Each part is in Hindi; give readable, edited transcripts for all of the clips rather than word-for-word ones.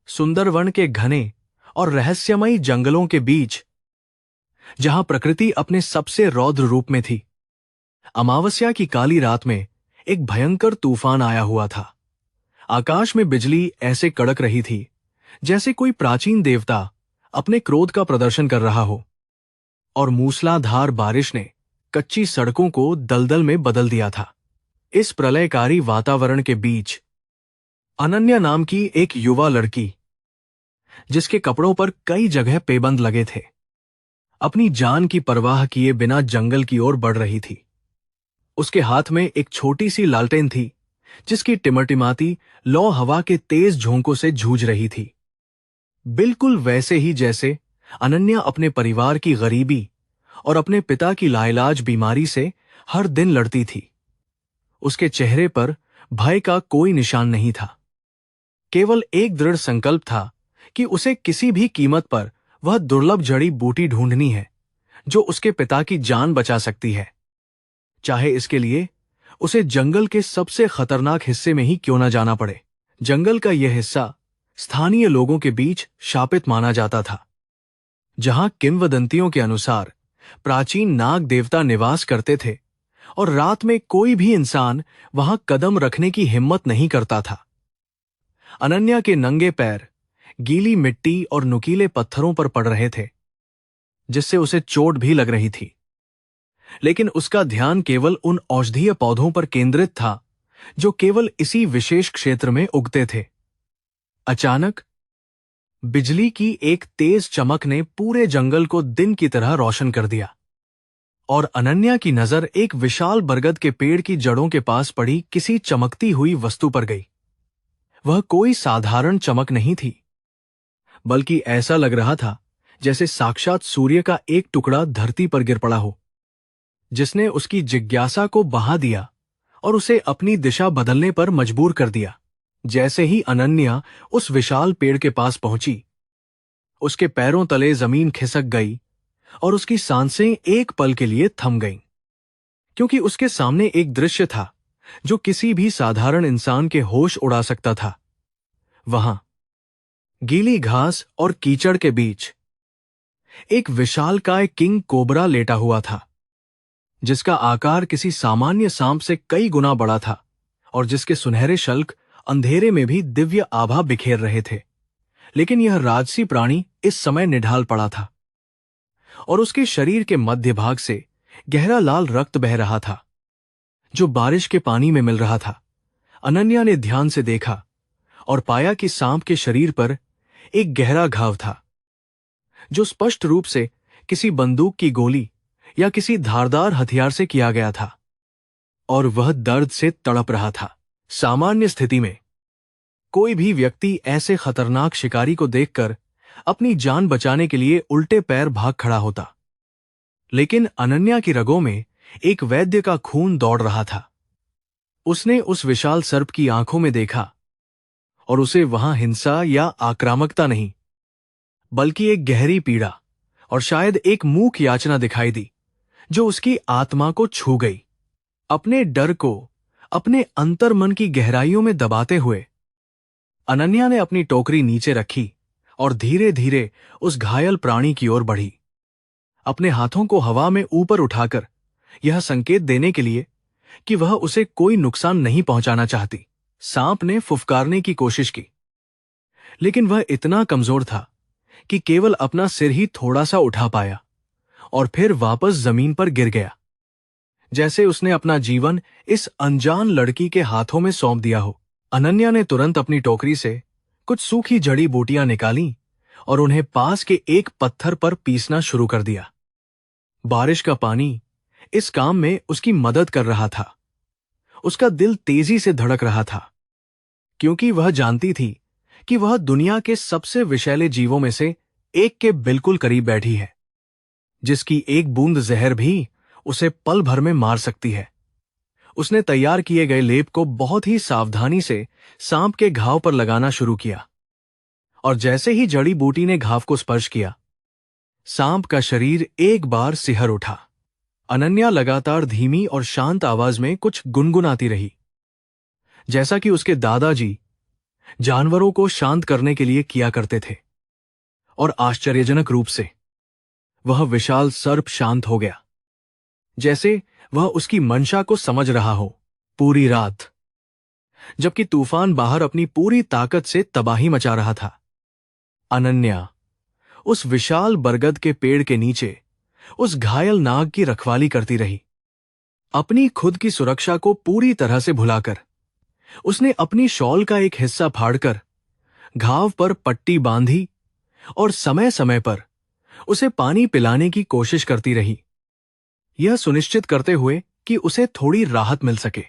सुंदरवन के घने और रहस्यमयी जंगलों के बीच, जहां प्रकृति अपने सबसे रौद्र रूप में थी। अमावस्या की काली रात में एक भयंकर तूफान आया हुआ था। आकाश में बिजली ऐसे कड़क रही थी जैसे कोई प्राचीन देवता अपने क्रोध का प्रदर्शन कर रहा हो, और मूसलाधार बारिश ने कच्ची सड़कों को दलदल में बदल दिया था। इस प्रलयकारी वातावरण के बीच अनन्या नाम की एक युवा लड़की, जिसके कपड़ों पर कई जगह पेबंद लगे थे, अपनी जान की परवाह किए बिना जंगल की ओर बढ़ रही थी। उसके हाथ में एक छोटी सी लालटेन थी, जिसकी टिमटिमाती लौ हवा के तेज झोंकों से जूझ रही थी। बिल्कुल वैसे ही जैसे अनन्या अपने परिवार की गरीबी और अपने पिता की लाइलाज बीमारी से हर दिन लड़ती थी। उसके चेहरे पर भय का कोई निशान नहीं था, केवल एक दृढ़ संकल्प था कि उसे किसी भी कीमत पर वह दुर्लभ जड़ी बूटी ढूंढनी है जो उसके पिता की जान बचा सकती है, चाहे इसके लिए उसे जंगल के सबसे खतरनाक हिस्से में ही क्यों न जाना पड़े। जंगल का यह हिस्सा स्थानीय लोगों के बीच शापित माना जाता था, जहां किंवदंतियों के अनुसार प्राचीन नाग देवता निवास करते थे और रात में कोई भी इंसान वहां कदम रखने की हिम्मत नहीं करता था। अनन्या के नंगे पैर गीली मिट्टी और नुकीले पत्थरों पर पड़ रहे थे, जिससे उसे चोट भी लग रही थी, लेकिन उसका ध्यान केवल उन औषधीय पौधों पर केंद्रित था जो केवल इसी विशेष क्षेत्र में उगते थे। अचानक बिजली की एक तेज चमक ने पूरे जंगल को दिन की तरह रोशन कर दिया, और अनन्या की नजर एक विशाल बरगद के पेड़ की जड़ों के पास पड़ी किसी चमकती हुई वस्तु पर गई। वह कोई साधारण चमक नहीं थी, बल्कि ऐसा लग रहा था जैसे साक्षात सूर्य का एक टुकड़ा धरती पर गिर पड़ा हो, जिसने उसकी जिज्ञासा को बहा दिया और उसे अपनी दिशा बदलने पर मजबूर कर दिया। जैसे ही अनन्या उस विशाल पेड़ के पास पहुंची, उसके पैरों तले जमीन खिसक गई और उसकी सांसें एक पल के लिए थम गईं, क्योंकि उसके सामने एक दृश्य था जो किसी भी साधारण इंसान के होश उड़ा सकता था। वहां गीली घास और कीचड़ के बीच एक विशालकाय किंग कोबरा लेटा हुआ था, जिसका आकार किसी सामान्य सांप से कई गुना बड़ा था और जिसके सुनहरे शल्क अंधेरे में भी दिव्य आभा बिखेर रहे थे। लेकिन यह राजसी प्राणी इस समय निढाल पड़ा था, और उसके शरीर के मध्य भाग से गहरा लाल रक्त बह रहा था, जो बारिश के पानी में मिल रहा था। अनन्या ने ध्यान से देखा और पाया कि सांप के शरीर पर एक गहरा घाव था, जो स्पष्ट रूप से किसी बंदूक की गोली या किसी धारदार हथियार से किया गया था, और वह दर्द से तड़प रहा था। सामान्य स्थिति में कोई भी व्यक्ति ऐसे खतरनाक शिकारी को देखकर अपनी जान बचाने के लिए उल्टे पैर भाग खड़ा होता, लेकिन अनन्या की रगों में एक वैद्य का खून दौड़ रहा था। उसने उस विशाल सर्प की आंखों में देखा, और उसे वहां हिंसा या आक्रामकता नहीं, बल्कि एक गहरी पीड़ा और शायद एक मूक याचना दिखाई दी, जो उसकी आत्मा को छू गई। अपने डर को अपने अंतर्मन की गहराइयों में दबाते हुए अनन्या ने अपनी टोकरी नीचे रखी और धीरे धीरे उस घायल प्राणी की ओर बढ़ी, अपने हाथों को हवा में ऊपर उठाकर यह संकेत देने के लिए कि वह उसे कोई नुकसान नहीं पहुंचाना चाहती। सांप ने फुफकारने की कोशिश की, लेकिन वह इतना कमजोर था कि केवल अपना सिर ही थोड़ा सा उठा पाया और फिर वापस जमीन पर गिर गया, जैसे उसने अपना जीवन इस अनजान लड़की के हाथों में सौंप दिया हो। अनन्या ने तुरंत अपनी टोकरी से कुछ सूखी जड़ी बूटियां निकाली और उन्हें पास के एक पत्थर पर पीसना शुरू कर दिया। बारिश का पानी इस काम में उसकी मदद कर रहा था। उसका दिल तेजी से धड़क रहा था, क्योंकि वह जानती थी कि वह दुनिया के सबसे विषैले जीवों में से एक के बिल्कुल करीब बैठी है, जिसकी एक बूंद जहर भी उसे पल भर में मार सकती है। उसने तैयार किए गए लेप को बहुत ही सावधानी से सांप के घाव पर लगाना शुरू किया, और जैसे ही जड़ी बूटी ने घाव को स्पर्श किया, सांप का शरीर एक बार सिहर उठा। अनन्या लगातार धीमी और शांत आवाज में कुछ गुनगुनाती रही, जैसा कि उसके दादाजी जानवरों को शांत करने के लिए किया करते थे। और आश्चर्यजनक रूप से वह विशाल सर्प शांत हो गया, जैसे वह उसकी मंशा को समझ रहा हो। पूरी रात जबकि तूफान बाहर अपनी पूरी ताकत से तबाही मचा रहा था, अनन्या उस विशाल बरगद के पेड़ के नीचे उस घायल नाग की रखवाली करती रही। अपनी खुद की सुरक्षा को पूरी तरह से भुलाकर उसने अपनी शॉल का एक हिस्सा फाड़कर घाव पर पट्टी बांधी और समय समय पर उसे पानी पिलाने की कोशिश करती रही, यह सुनिश्चित करते हुए कि उसे थोड़ी राहत मिल सके।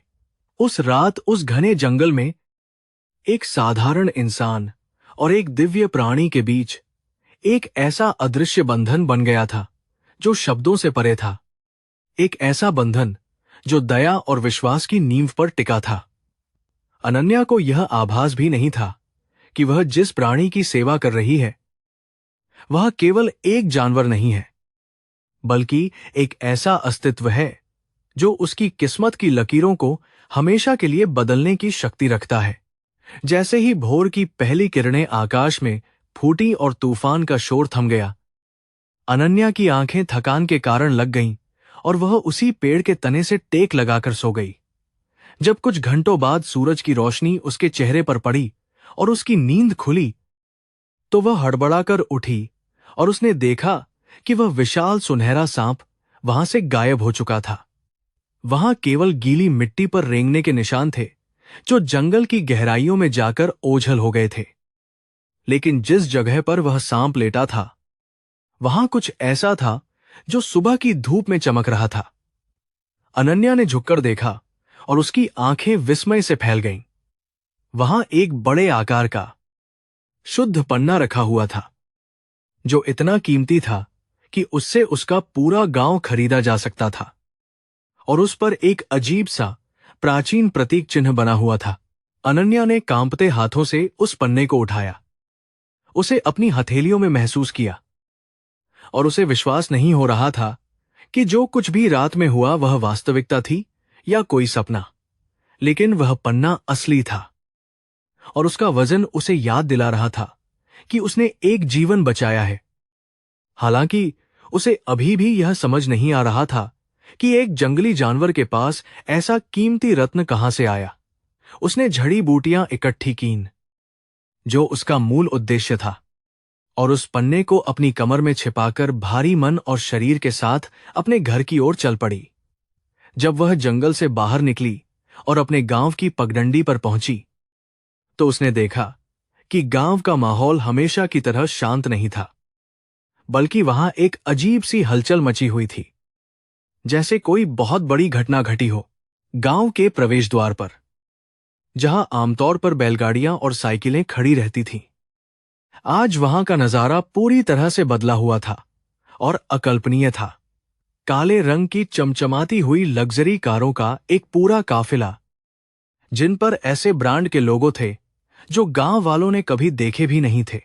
उस रात उस घने जंगल में एक साधारण इंसान और एक दिव्य प्राणी के बीच एक ऐसा अदृश्य बंधन बन गया था जो शब्दों से परे था। एक ऐसा बंधन जो दया और विश्वास की नींव पर टिका था। अनन्या को यह आभास भी नहीं था कि वह जिस प्राणी की सेवा कर रही है वह केवल एक जानवर नहीं है, बल्कि एक ऐसा अस्तित्व है जो उसकी किस्मत की लकीरों को हमेशा के लिए बदलने की शक्ति रखता है। जैसे ही भोर की पहली किरणें आकाश में फूटी और तूफान का शोर थम गया, अनन्या की आंखें थकान के कारण लग गईं और वह उसी पेड़ के तने से टेक लगाकर सो गई। जब कुछ घंटों बाद सूरज की रोशनी उसके चेहरे पर पड़ी और उसकी नींद खुली, तो वह हड़बड़ाकर उठी और उसने देखा कि वह विशाल सुनहरा सांप वहां से गायब हो चुका था। वहां केवल गीली मिट्टी पर रेंगने के निशान थे जो जंगल की गहराइयों में जाकर ओझल हो गए थे। लेकिन जिस जगह पर वह सांप लेटा था वहां कुछ ऐसा था जो सुबह की धूप में चमक रहा था। अनन्या ने झुककर देखा और उसकी आंखें विस्मय से फैल गईं। वहां एक बड़े आकार का शुद्ध पन्ना रखा हुआ था जो इतना कीमती था कि उससे उसका पूरा गांव खरीदा जा सकता था, और उस पर एक अजीब सा प्राचीन प्रतीक चिन्ह बना हुआ था। अनन्या ने कांपते हाथों से उस पन्ने को उठाया, उसे अपनी हथेलियों में महसूस किया और उसे विश्वास नहीं हो रहा था कि जो कुछ भी रात में हुआ वह वास्तविकता थी या कोई सपना। लेकिन वह पन्ना असली था और उसका वजन उसे याद दिला रहा था कि उसने एक जीवन बचाया है। हालांकि उसे अभी भी यह समझ नहीं आ रहा था कि एक जंगली जानवर के पास ऐसा कीमती रत्न कहां से आया। उसने जड़ी बूटियां इकट्ठी कीं, जो उसका मूल उद्देश्य था, और उस पन्ने को अपनी कमर में छिपाकर भारी मन और शरीर के साथ अपने घर की ओर चल पड़ी। जब वह जंगल से बाहर निकली और अपने गांव की पगडंडी पर पहुंची, तो उसने देखा कि गांव का माहौल हमेशा की तरह शांत नहीं था, बल्कि वहां एक अजीब सी हलचल मची हुई थी, जैसे कोई बहुत बड़ी घटना घटी हो। गांव के प्रवेश द्वार पर, जहां आमतौर पर बैलगाड़ियां और साइकिलें खड़ी रहती थीं, आज वहां का नजारा पूरी तरह से बदला हुआ था और अकल्पनीय था। काले रंग की चमचमाती हुई लग्जरी कारों का एक पूरा काफिला, जिन पर ऐसे ब्रांड के लोगो थे जो गांव वालों ने कभी देखे भी नहीं थे,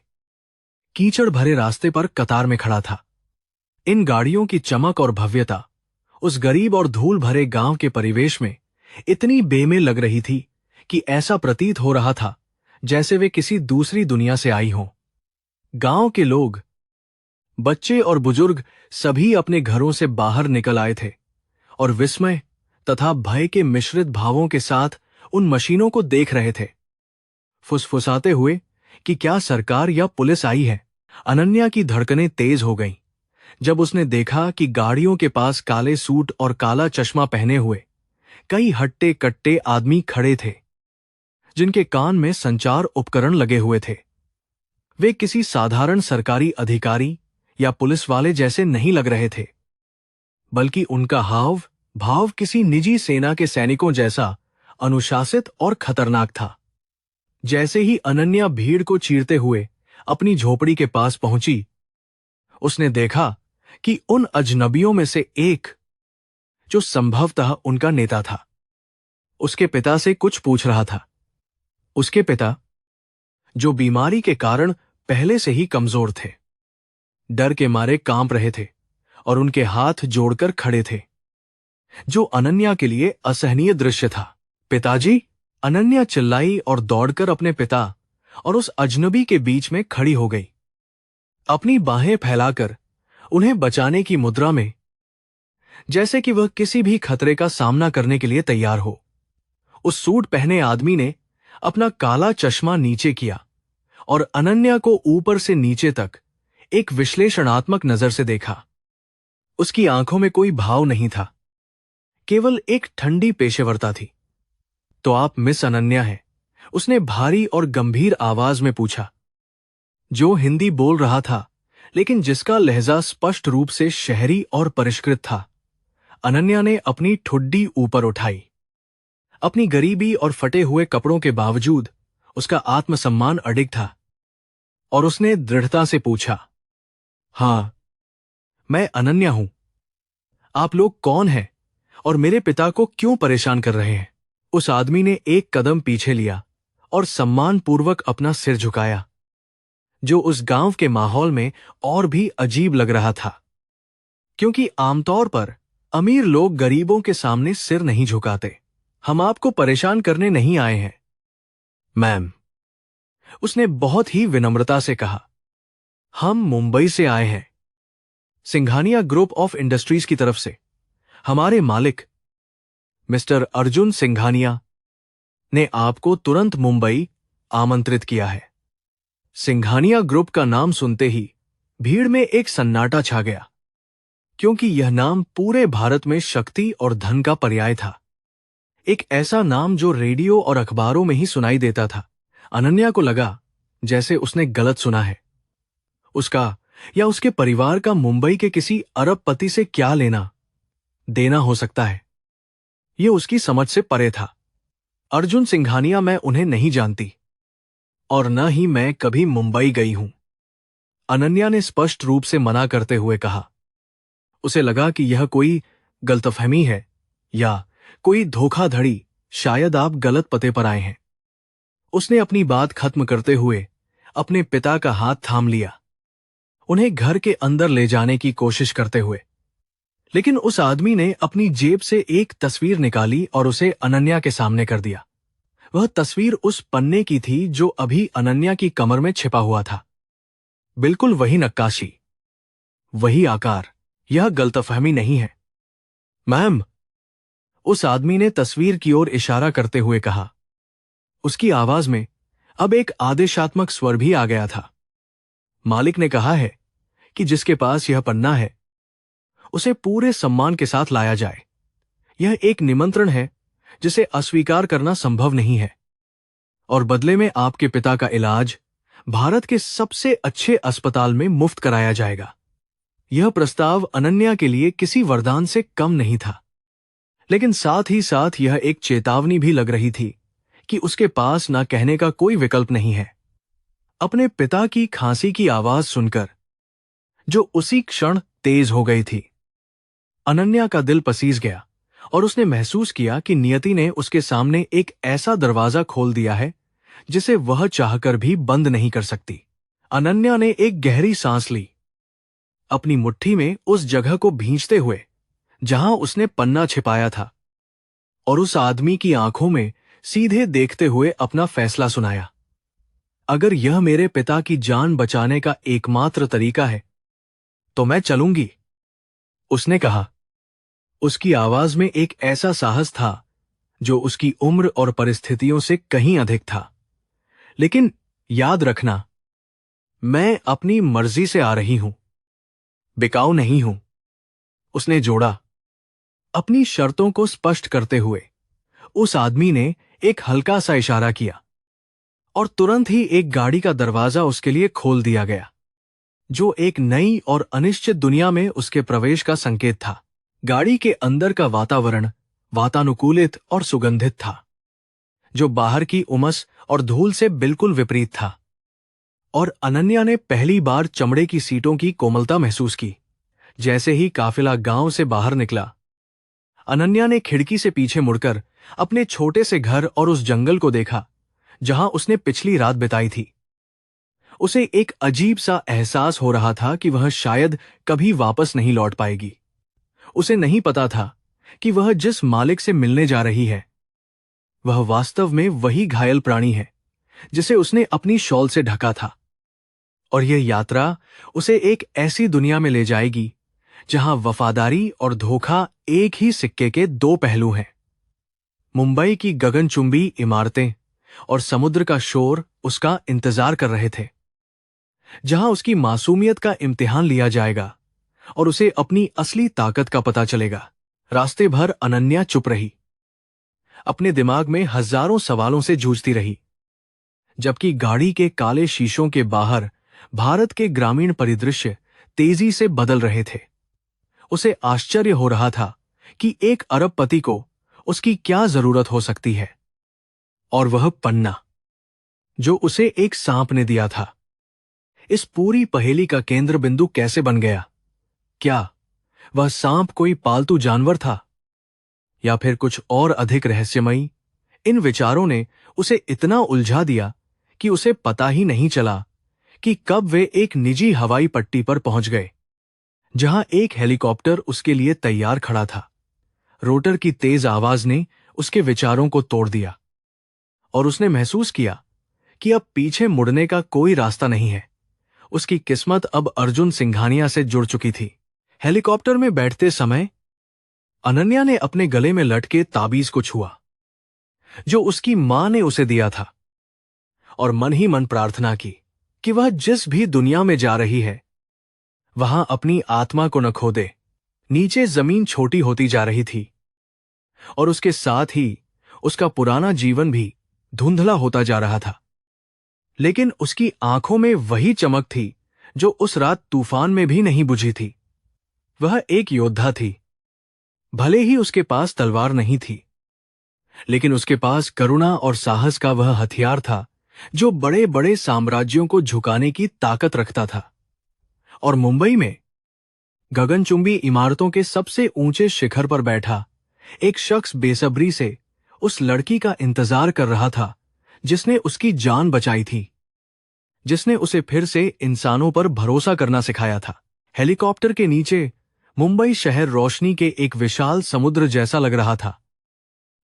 कीचड़ भरे रास्ते पर कतार में खड़ा था। इन गाड़ियों की चमक और भव्यता उस गरीब और धूल भरे गांव के परिवेश में इतनी बेमेल लग रही थी कि ऐसा प्रतीत हो रहा था जैसे वे किसी दूसरी दुनिया से आई हों। गांव के लोग, बच्चे और बुजुर्ग सभी अपने घरों से बाहर निकल आए थे और विस्मय तथा भय के मिश्रित भावों के साथ उन मशीनों को देख रहे थे, फुसफुसाते हुए कि क्या सरकार या पुलिस आई है। अनन्या की धड़कनें तेज हो गईं जब उसने देखा कि गाड़ियों के पास काले सूट और काला चश्मा पहने हुए कई हट्टे कट्टे आदमी खड़े थे, जिनके कान में संचार उपकरण लगे हुए थे। वे किसी साधारण सरकारी अधिकारी या पुलिस वाले जैसे नहीं लग रहे थे, बल्कि उनका हाव भाव किसी निजी सेना के सैनिकों जैसा अनुशासित और खतरनाक था। जैसे ही अनन्या भीड़ को चीरते हुए अपनी झोपड़ी के पास पहुंची, उसने देखा कि उन अजनबियों में से एक, जो संभवतः उनका नेता था, उसके पिता से कुछ पूछ रहा था। उसके पिता, जो बीमारी के कारण पहले से ही कमजोर थे, डर के मारे कांप रहे थे और उनके हाथ जोड़कर खड़े थे, जो अनन्या के लिए असहनीय दृश्य था। पिताजी! अनन्या चिल्लाई और दौड़कर अपने पिता, और उस अजनबी के बीच में खड़ी हो गई, अपनी बाहें फैलाकर उन्हें बचाने की मुद्रा में, जैसे कि वह किसी भी खतरे का सामना करने के लिए तैयार हो। उस सूट पहने आदमी ने अपना काला चश्मा नीचे किया और अनन्या को ऊपर से नीचे तक एक विश्लेषणात्मक नजर से देखा। उसकी आंखों में कोई भाव नहीं था, केवल एक ठंडी पेशेवरता थी। तो आप मिस अनन्या हैं? उसने भारी और गंभीर आवाज में पूछा। जो हिंदी बोल रहा था, लेकिन जिसका लहजा स्पष्ट रूप से शहरी और परिष्कृत था। अनन्या ने अपनी ठुड्डी ऊपर उठाई। अपनी गरीबी और फटे हुए कपड़ों के बावजूद उसका आत्मसम्मान अडिग था, और उसने दृढ़ता से पूछा, हां, मैं अनन्या हूं। आप लोग कौन हैं और मेरे पिता को क्यों परेशान कर रहे हैं? उस आदमी ने एक कदम पीछे लिया और सम्मानपूर्वक अपना सिर झुकाया, जो उस गांव के माहौल में और भी अजीब लग रहा था, क्योंकि आमतौर पर अमीर लोग गरीबों के सामने सिर नहीं झुकाते। हम आपको परेशान करने नहीं आए हैं, मैम, उसने बहुत ही विनम्रता से कहा। हम मुंबई से आए हैं, सिंघानिया ग्रुप ऑफ इंडस्ट्रीज की तरफ से। हमारे मालिक मिस्टर अर्जुन सिंघानिया ने आपको तुरंत मुंबई आमंत्रित किया है। सिंघानिया ग्रुप का नाम सुनते ही भीड़ में एक सन्नाटा छा गया, क्योंकि यह नाम पूरे भारत में शक्ति और धन का पर्याय था। एक ऐसा नाम जो रेडियो और अखबारों में ही सुनाई देता था। अनन्या को लगा जैसे उसने गलत सुना है। उसका या उसके परिवार का मुंबई के किसी अरबपति से क्या लेना देना हो सकता है, यह उसकी समझ से परे था। अर्जुन सिंघानिया, मैं उन्हें नहीं जानती और न ही मैं कभी मुंबई गई हूं, अनन्या ने स्पष्ट रूप से मना करते हुए कहा। उसे लगा कि यह कोई गलतफहमी है या कोई धोखाधड़ी, शायद आप गलत पते पर आए हैं। उसने अपनी बात खत्म करते हुए अपने पिता का हाथ थाम लिया, उन्हें घर के अंदर ले जाने की कोशिश करते हुए। लेकिन उस आदमी ने अपनी जेब से एक तस्वीर निकाली और उसे अनन्या के सामने कर दिया। वह तस्वीर उस पन्ने की थी जो अभी अनन्या की कमर में छिपा हुआ था। बिल्कुल वही नक्काशी, वही आकार। यह गलतफहमी नहीं है, मैम, उस आदमी ने तस्वीर की ओर इशारा करते हुए कहा। उसकी आवाज में अब एक आदेशात्मक स्वर भी आ गया था। मालिक ने कहा है कि जिसके पास यह पन्ना है उसे पूरे सम्मान के साथ लाया जाए। यह एक निमंत्रण है जिसे अस्वीकार करना संभव नहीं है, और बदले में आपके पिता का इलाज भारत के सबसे अच्छे अस्पताल में मुफ्त कराया जाएगा। यह प्रस्ताव अनन्या के लिए किसी वरदान से कम नहीं था, लेकिन साथ ही साथ यह एक चेतावनी भी लग रही थी कि उसके पास ना कहने का कोई विकल्प नहीं है। अपने पिता की खांसी की आवाज सुनकर, जो उसी क्षण तेज हो गई थी, अनन्या का दिल पसीज गया और उसने महसूस किया कि नियति ने उसके सामने एक ऐसा दरवाजा खोल दिया है जिसे वह चाहकर भी बंद नहीं कर सकती। अनन्या ने एक गहरी सांस ली, अपनी मुट्ठी में उस जगह को भींचते हुए जहां उसने पन्ना छिपाया था, और उस आदमी की आंखों में सीधे देखते हुए अपना फैसला सुनाया। अगर यह मेरे पिता की जान बचाने का एकमात्र तरीका है तो मैं चलूंगी, उसने कहा। उसकी आवाज में एक ऐसा साहस था जो उसकी उम्र और परिस्थितियों से कहीं अधिक था। लेकिन याद रखना, मैं अपनी मर्जी से आ रही हूं, बिकाऊ नहीं हूं, उसने जोड़ा, अपनी शर्तों को स्पष्ट करते हुए। उस आदमी ने एक हल्का सा इशारा किया और तुरंत ही एक गाड़ी का दरवाजा उसके लिए खोल दिया गया, जो एक नई और अनिश्चित दुनिया में उसके प्रवेश का संकेत था। गाड़ी के अंदर का वातावरण वातानुकूलित और सुगंधित था, जो बाहर की उमस और धूल से बिल्कुल विपरीत था। और अनन्या ने पहली बार चमड़े की सीटों की कोमलता महसूस की। जैसे ही काफिला गांव से बाहर निकला, अनन्या ने खिड़की से पीछे मुड़कर अपने छोटे से घर और उस जंगल को देखा जहां उसने पिछली रात बिताई थी। उसे एक अजीब सा एहसास हो रहा था कि वह शायद कभी वापस नहीं लौट पाएगी। उसे नहीं पता था कि वह जिस मालिक से मिलने जा रही है वह वास्तव में वही घायल प्राणी है जिसे उसने अपनी शॉल से ढका था। और यह यात्रा उसे एक ऐसी दुनिया में ले जाएगी जहां वफादारी और धोखा एक ही सिक्के के दो पहलू हैं। मुंबई की गगनचुंबी इमारतें और समुद्र का शोर उसका इंतजार कर रहे थे, जहां उसकी मासूमियत का इम्तिहान लिया जाएगा और उसे अपनी असली ताकत का पता चलेगा। रास्ते भर अनन्या चुप रही, अपने दिमाग में हजारों सवालों से जूझती रही, जबकि गाड़ी के काले शीशों के बाहर भारत के ग्रामीण परिदृश्य तेजी से बदल रहे थे। उसे आश्चर्य हो रहा था कि एक अरबपति को उसकी क्या जरूरत हो सकती है, और वह पन्ना जो उसे एक सांप ने दिया था, इस पूरी पहेली का केंद्र बिंदु कैसे बन गया? क्या वह सांप कोई पालतू जानवर था या फिर कुछ और अधिक रहस्यमयी? इन विचारों ने उसे इतना उलझा दिया कि उसे पता ही नहीं चला कि कब वे एक निजी हवाई पट्टी पर पहुंच गए, जहां एक हेलीकॉप्टर उसके लिए तैयार खड़ा था। रोटर की तेज आवाज ने उसके विचारों को तोड़ दिया और उसने महसूस किया कि अब पीछे मुड़ने का कोई रास्ता नहीं है। उसकी किस्मत अब अर्जुन सिंघानिया से जुड़ चुकी थी। हेलीकॉप्टर में बैठते समय अनन्या ने अपने गले में लटके ताबीज को छुआ, जो उसकी मां ने उसे दिया था, और मन ही मन प्रार्थना की कि वह जिस भी दुनिया में जा रही है वहां अपनी आत्मा को न खो दे। नीचे जमीन छोटी होती जा रही थी और उसके साथ ही उसका पुराना जीवन भी धुंधला होता जा रहा था, लेकिन उसकी आंखों में वही चमक थी जो उस रात तूफान में भी नहीं बुझी थी। वह एक योद्धा थी। भले ही उसके पास तलवार नहीं थी, लेकिन उसके पास करुणा और साहस का वह हथियार था जो बड़े बड़े साम्राज्यों को झुकाने की ताकत रखता था। और मुंबई में गगनचुंबी इमारतों के सबसे ऊंचे शिखर पर बैठा एक शख्स बेसब्री से उस लड़की का इंतजार कर रहा था जिसने उसकी जान बचाई थी, जिसने उसे फिर से इंसानों पर भरोसा करना सिखाया था। हेलीकॉप्टर के नीचे मुंबई शहर रोशनी के एक विशाल समुद्र जैसा लग रहा था।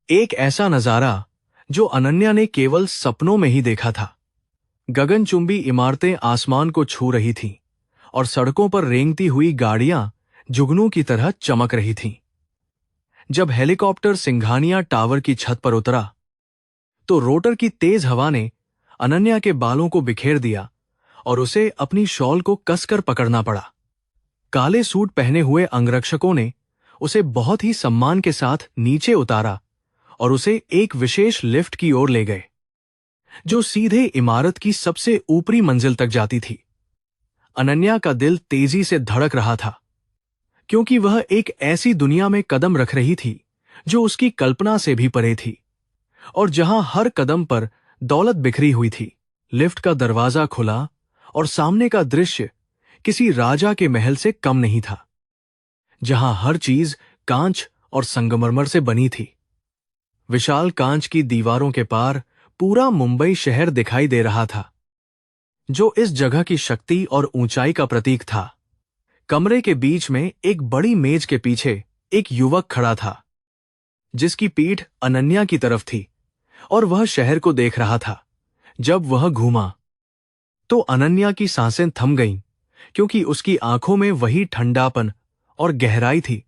एक ऐसा नजारा जो अनन्या ने केवल सपनों में ही देखा था। गगनचुंबी इमारतें आसमान को छू रही थीं और सड़कों पर रेंगती हुई गाड़ियां जुगनू की तरह चमक रही थीं। जब हेलीकॉप्टर सिंघानिया टावर की छत पर उतरा तो रोटर की तेज हवा ने अनन्या के बालों को बिखेर दिया और उसे अपनी शॉल को कसकर पकड़ना पड़ा। काले सूट पहने हुए अंगरक्षकों ने उसे बहुत ही सम्मान के साथ नीचे उतारा और उसे एक विशेष लिफ्ट की ओर ले गए, जो सीधे इमारत की सबसे ऊपरी मंजिल तक जाती थी। अनन्या का दिल तेजी से धड़क रहा था, क्योंकि वह एक ऐसी दुनिया में कदम रख रही थी जो उसकी कल्पना से भी परे थी और जहां हर कदम पर दौलत बिखरी हुई थी। लिफ्ट का दरवाजा खुला और सामने का दृश्य किसी राजा के महल से कम नहीं था, जहां हर चीज कांच और संगमरमर से बनी थी। विशाल कांच की दीवारों के पार पूरा मुंबई शहर दिखाई दे रहा था, जो इस जगह की शक्ति और ऊंचाई का प्रतीक था। कमरे के बीच में एक बड़ी मेज के पीछे एक युवक खड़ा था, जिसकी पीठ अनन्या की तरफ थी और वह शहर को देख रहा था। जब वह घूमा तो अनन्या की सांसें थम गईं, क्योंकि उसकी आंखों में वही ठंडापन और गहराई थी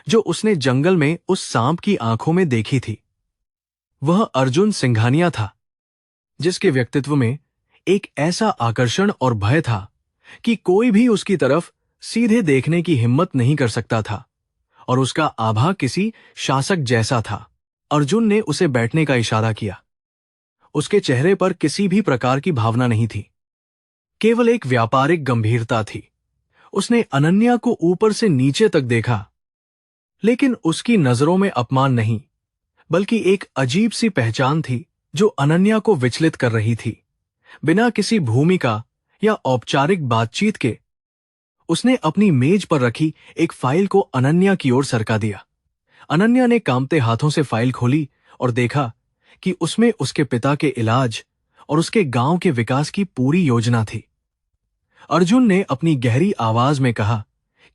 जो उसने जंगल में उस सांप की आंखों में देखी थी। वह अर्जुन सिंघानिया था, जिसके व्यक्तित्व में एक ऐसा आकर्षण और भय था कि कोई भी उसकी तरफ सीधे देखने की हिम्मत नहीं कर सकता था, और उसका आभा किसी शासक जैसा था। अर्जुन ने उसे बैठने का इशारा किया। उसके चेहरे पर किसी भी प्रकार की भावना नहीं थी, केवल एक व्यापारिक गंभीरता थी। उसने अनन्या को ऊपर से नीचे तक देखा, लेकिन उसकी नजरों में अपमान नहीं, बल्कि एक अजीब सी पहचान थी जो अनन्या को विचलित कर रही थी। बिना किसी भूमिका या औपचारिक बातचीत के उसने अपनी मेज पर रखी एक फाइल को अनन्या की ओर सरका दिया। अनन्या ने कांपते हाथों से फाइल खोली और देखा कि उसमें उसके पिता के इलाज और उसके गांव के विकास की पूरी योजना थी। अर्जुन ने अपनी गहरी आवाज में कहा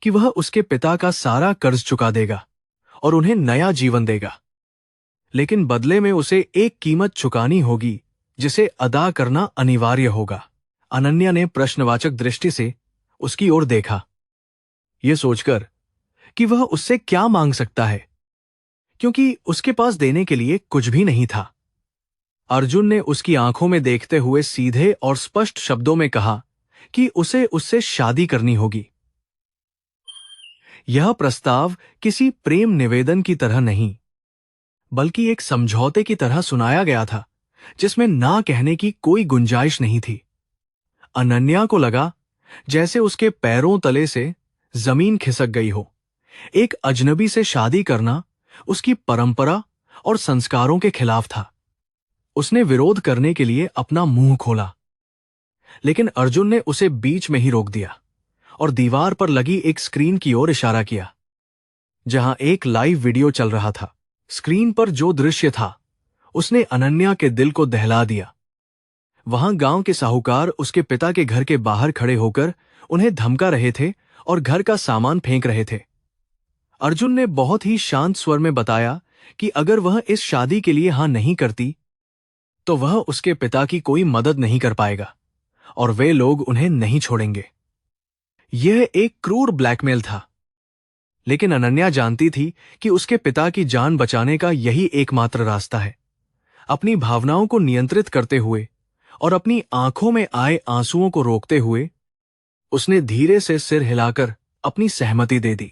कि वह उसके पिता का सारा कर्ज चुका देगा और उन्हें नया जीवन देगा, लेकिन बदले में उसे एक कीमत चुकानी होगी जिसे अदा करना अनिवार्य होगा। अनन्या ने प्रश्नवाचक दृष्टि से उसकी ओर देखा, यह सोचकर कि वह उससे क्या मांग सकता है, क्योंकि उसके पास देने के लिए कुछ भी नहीं था। अर्जुन ने उसकी आंखों में देखते हुए सीधे और स्पष्ट शब्दों में कहा कि उसे उससे शादी करनी होगी। यह प्रस्ताव किसी प्रेम निवेदन की तरह नहीं, बल्कि एक समझौते की तरह सुनाया गया था, जिसमें ना कहने की कोई गुंजाइश नहीं थी। अनन्या को लगा जैसे उसके पैरों तले से जमीन खिसक गई हो। एक अजनबी से शादी करना उसकी परंपरा और संस्कारों के खिलाफ था। उसने विरोध करने के लिए अपना मुंह खोला, लेकिन अर्जुन ने उसे बीच में ही रोक दिया और दीवार पर लगी एक स्क्रीन की ओर इशारा किया, जहां एक लाइव वीडियो चल रहा था। स्क्रीन पर जो दृश्य था, उसने अनन्या के दिल को दहला दिया। वहां गांव के साहूकार उसके पिता के घर के बाहर खड़े होकर उन्हें धमका रहे थे और घर का सामान फेंक रहे थे। अर्जुन ने बहुत ही शांत स्वर में बताया कि अगर वह इस शादी के लिए हां नहीं करती, तो वह उसके पिता की कोई मदद नहीं कर पाएगा और वे लोग उन्हें नहीं छोड़ेंगे। यह एक क्रूर ब्लैकमेल था, लेकिन अनन्या जानती थी कि उसके पिता की जान बचाने का यही एकमात्र रास्ता है। अपनी भावनाओं को नियंत्रित करते हुए और अपनी आंखों में आए आंसुओं को रोकते हुए उसने धीरे से सिर हिलाकर अपनी सहमति दे दी।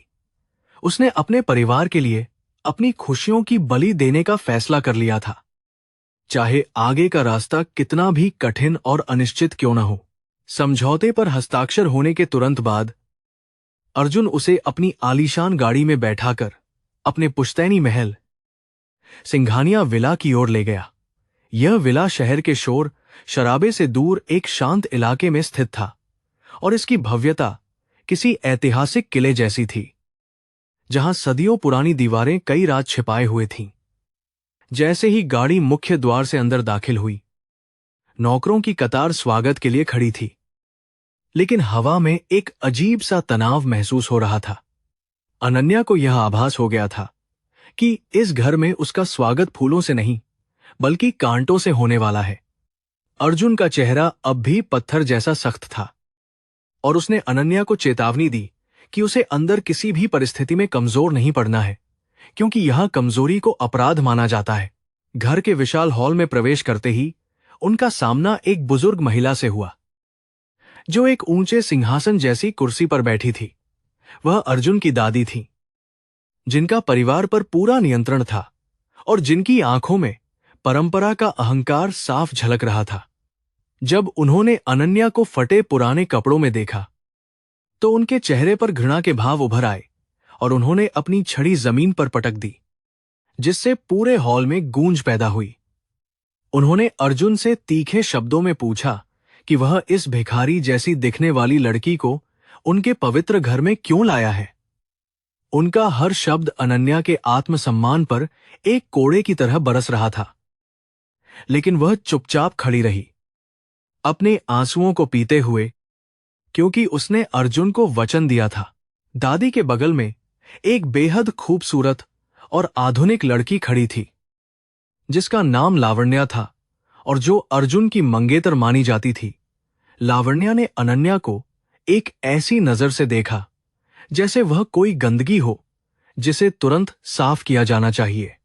उसने अपने परिवार के लिए अपनी खुशियों की बलि देने का फैसला कर लिया था, चाहे आगे का रास्ता कितना भी कठिन और अनिश्चित क्यों न हो। समझौते पर हस्ताक्षर होने के तुरंत बाद अर्जुन उसे अपनी आलीशान गाड़ी में बैठाकर अपने पुश्तैनी महल सिंघानिया विला की ओर ले गया। यह विला शहर के शोर शराबे से दूर एक शांत इलाके में स्थित था और इसकी भव्यता किसी ऐतिहासिक किले जैसी थी, जहां सदियों पुरानी दीवारें कई राज छिपाए हुए थीं। जैसे ही गाड़ी मुख्य द्वार से अंदर दाखिल हुई, नौकरों की कतार स्वागत के लिए खड़ी थी, लेकिन हवा में एक अजीब सा तनाव महसूस हो रहा था। अनन्या को यह आभास हो गया था कि इस घर में उसका स्वागत फूलों से नहीं, बल्कि कांटों से होने वाला है। अर्जुन का चेहरा अब भी पत्थर जैसा सख्त था और उसने अनन्या को चेतावनी दी कि उसे अंदर किसी भी परिस्थिति में कमजोर नहीं पड़ना है, क्योंकि यहां कमजोरी को अपराध माना जाता है। घर के विशाल हॉल में प्रवेश करते ही उनका सामना एक बुजुर्ग महिला से हुआ, जो एक ऊंचे सिंहासन जैसी कुर्सी पर बैठी थी। वह अर्जुन की दादी थी, जिनका परिवार पर पूरा नियंत्रण था और जिनकी आंखों में परंपरा का अहंकार साफ झलक रहा था। जब उन्होंने अनन्या को फटे पुराने कपड़ों में देखा, तो उनके चेहरे पर घृणा के भाव उभर आए और उन्होंने अपनी छड़ी जमीन पर पटक दी, जिससे पूरे हॉल में गूंज पैदा हुई। उन्होंने अर्जुन से तीखे शब्दों में पूछा कि वह इस भिखारी जैसी दिखने वाली लड़की को उनके पवित्र घर में क्यों लाया है। उनका हर शब्द अनन्या के आत्मसम्मान पर एक कोड़े की तरह बरस रहा था, लेकिन वह चुपचाप खड़ी रही, अपने आंसुओं को पीते हुए, क्योंकि उसने अर्जुन को वचन दिया था। दादी के बगल में एक बेहद खूबसूरत और आधुनिक लड़की खड़ी थी, जिसका नाम लावण्या था और जो अर्जुन की मंगेतर मानी जाती थी। लावण्या ने अनन्या को एक ऐसी नजर से देखा जैसे वह कोई गंदगी हो जिसे तुरंत साफ किया जाना चाहिए।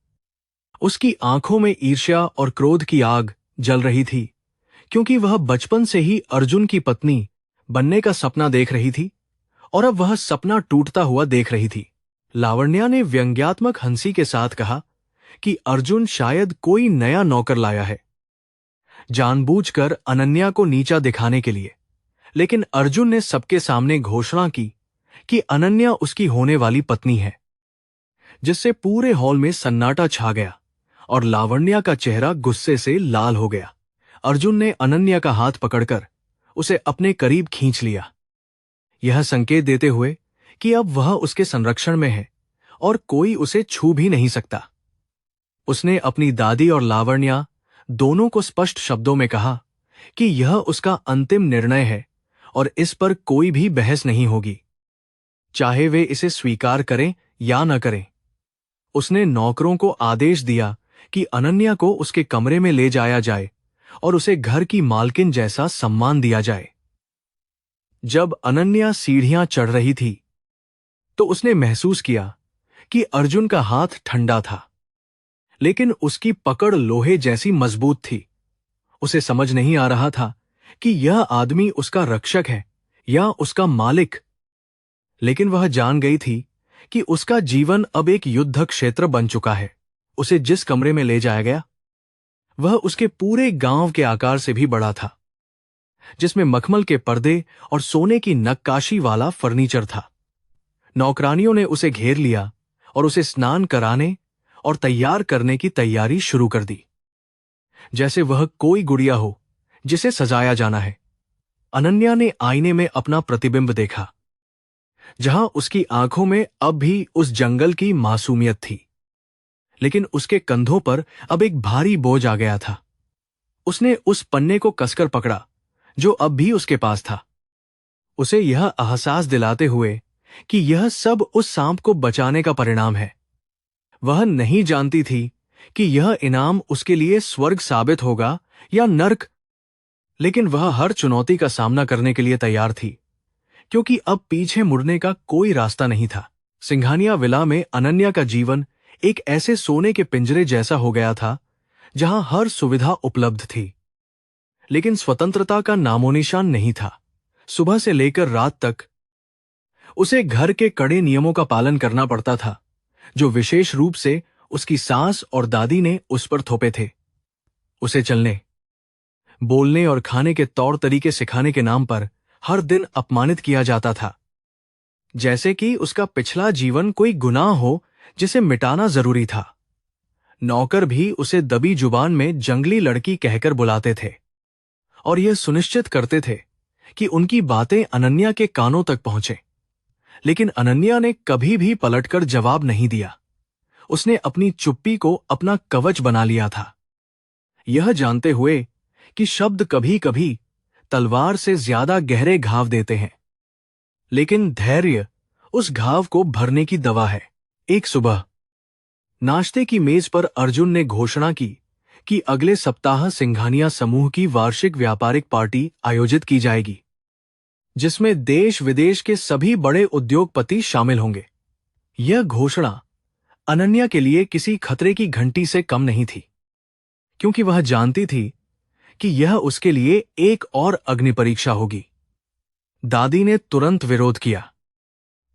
उसकी आंखों में ईर्ष्या और क्रोध की आग जल रही थी, क्योंकि वह बचपन से ही अर्जुन की पत्नी बनने का सपना देख रही थी और अब वह सपना टूटता हुआ देख रही थी। लावण्या ने व्यंग्यात्मक हंसी के साथ कहा कि अर्जुन शायद कोई नया नौकर लाया है, जानबूझकर अनन्या को नीचा दिखाने के लिए। लेकिन अर्जुन ने सबके सामने घोषणा की कि अनन्या उसकी होने वाली पत्नी है, जिससे पूरे हॉल में सन्नाटा छा गया और लावण्या का चेहरा गुस्से से लाल हो गया। अर्जुन ने अनन्या का हाथ पकड़कर उसे अपने करीब खींच लिया, यह संकेत देते हुए कि अब वह उसके संरक्षण में है और कोई उसे छू भी नहीं सकता। उसने अपनी दादी और लावण्या दोनों को स्पष्ट शब्दों में कहा कि यह उसका अंतिम निर्णय है और इस पर कोई भी बहस नहीं होगी, चाहे वे इसे स्वीकार करें या न करें। उसने नौकरों को आदेश दिया कि अनन्या को उसके कमरे में ले जाया जाए और उसे घर की मालकिन जैसा सम्मान दिया जाए। जब अनन्या सीढ़ियां चढ़ रही थी तो उसने महसूस किया कि अर्जुन का हाथ ठंडा था, लेकिन उसकी पकड़ लोहे जैसी मजबूत थी। उसे समझ नहीं आ रहा था कि यह आदमी उसका रक्षक है या उसका मालिक, लेकिन वह जान गई थी कि उसका जीवन अब एक युद्ध क्षेत्र बन चुका है। उसे जिस कमरे में ले जाया गया वह उसके पूरे गांव के आकार से भी बड़ा था, जिसमें मखमल के पर्दे और सोने की नक्काशी वाला फर्नीचर था। नौकरानियों ने उसे घेर लिया और उसे स्नान कराने और तैयार करने की तैयारी शुरू कर दी, जैसे वह कोई गुड़िया हो जिसे सजाया जाना है। अनन्या ने आईने में अपना प्रतिबिंब देखा, जहां उसकी आंखों में अब भी उस जंगल की मासूमियत थी, लेकिन उसके कंधों पर अब एक भारी बोझ आ गया था। उसने उस पन्ने को कसकर पकड़ा जो अब भी उसके पास था, उसे यह एहसास दिलाते हुए कि यह सब उस सांप को बचाने का परिणाम है। वह नहीं जानती थी कि यह इनाम उसके लिए स्वर्ग साबित होगा या नर्क, लेकिन वह हर चुनौती का सामना करने के लिए तैयार थी, क्योंकि अब पीछे मुड़ने का कोई रास्ता नहीं था। सिंघानिया विला में अनन्या का जीवन एक ऐसे सोने के पिंजरे जैसा हो गया था जहां हर सुविधा उपलब्ध थी, लेकिन स्वतंत्रता का नामोनिशान नहीं था। सुबह से लेकर रात तक उसे घर के कड़े नियमों का पालन करना पड़ता था, जो विशेष रूप से उसकी सास और दादी ने उस पर थोपे थे। उसे चलने, बोलने और खाने के तौर तरीके सिखाने के नाम पर हर दिन अपमानित किया जाता था, जैसे कि उसका पिछला जीवन कोई गुनाह हो जिसे मिटाना जरूरी था। नौकर भी उसे दबी जुबान में जंगली लड़की कहकर बुलाते थे और यह सुनिश्चित करते थे कि उनकी बातें अनन्या के कानों तक पहुंचे, लेकिन अनन्या ने कभी भी पलटकर जवाब नहीं दिया। उसने अपनी चुप्पी को अपना कवच बना लिया था, यह जानते हुए कि शब्द कभी कभी तलवार से ज्यादा गहरे घाव देते हैं, लेकिन धैर्य उस घाव को भरने की दवा है। एक सुबह नाश्ते की मेज पर अर्जुन ने घोषणा की कि अगले सप्ताह सिंघानिया समूह की वार्षिक व्यापारिक पार्टी आयोजित की जाएगी, जिसमें देश विदेश के सभी बड़े उद्योगपति शामिल होंगे। यह घोषणा अनन्या के लिए किसी खतरे की घंटी से कम नहीं थी, क्योंकि वह जानती थी कि यह उसके लिए एक और अग्नि परीक्षा होगी। दादी ने तुरंत विरोध किया,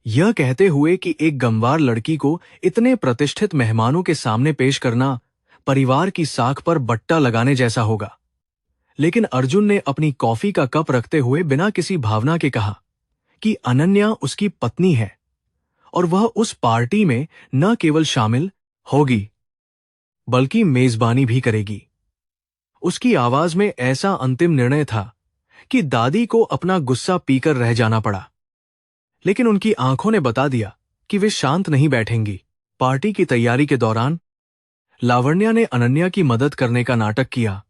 यह कहते हुए कि एक गंवार लड़की को इतने प्रतिष्ठित मेहमानों के सामने पेश करना परिवार की साख पर बट्टा लगाने जैसा होगा। लेकिन अर्जुन ने अपनी कॉफी का कप रखते हुए बिना किसी भावना के कहा कि अनन्या उसकी पत्नी है और वह उस पार्टी में न केवल शामिल होगी बल्कि मेजबानी भी करेगी। उसकी आवाज में ऐसा अंतिम निर्णय था कि दादी को अपना गुस्सा पीकर रह जाना पड़ा, लेकिन उनकी आंखों ने बता दिया कि वे शांत नहीं बैठेंगी। पार्टी की तैयारी के दौरान लावण्या ने अनन्या की मदद करने का नाटक किया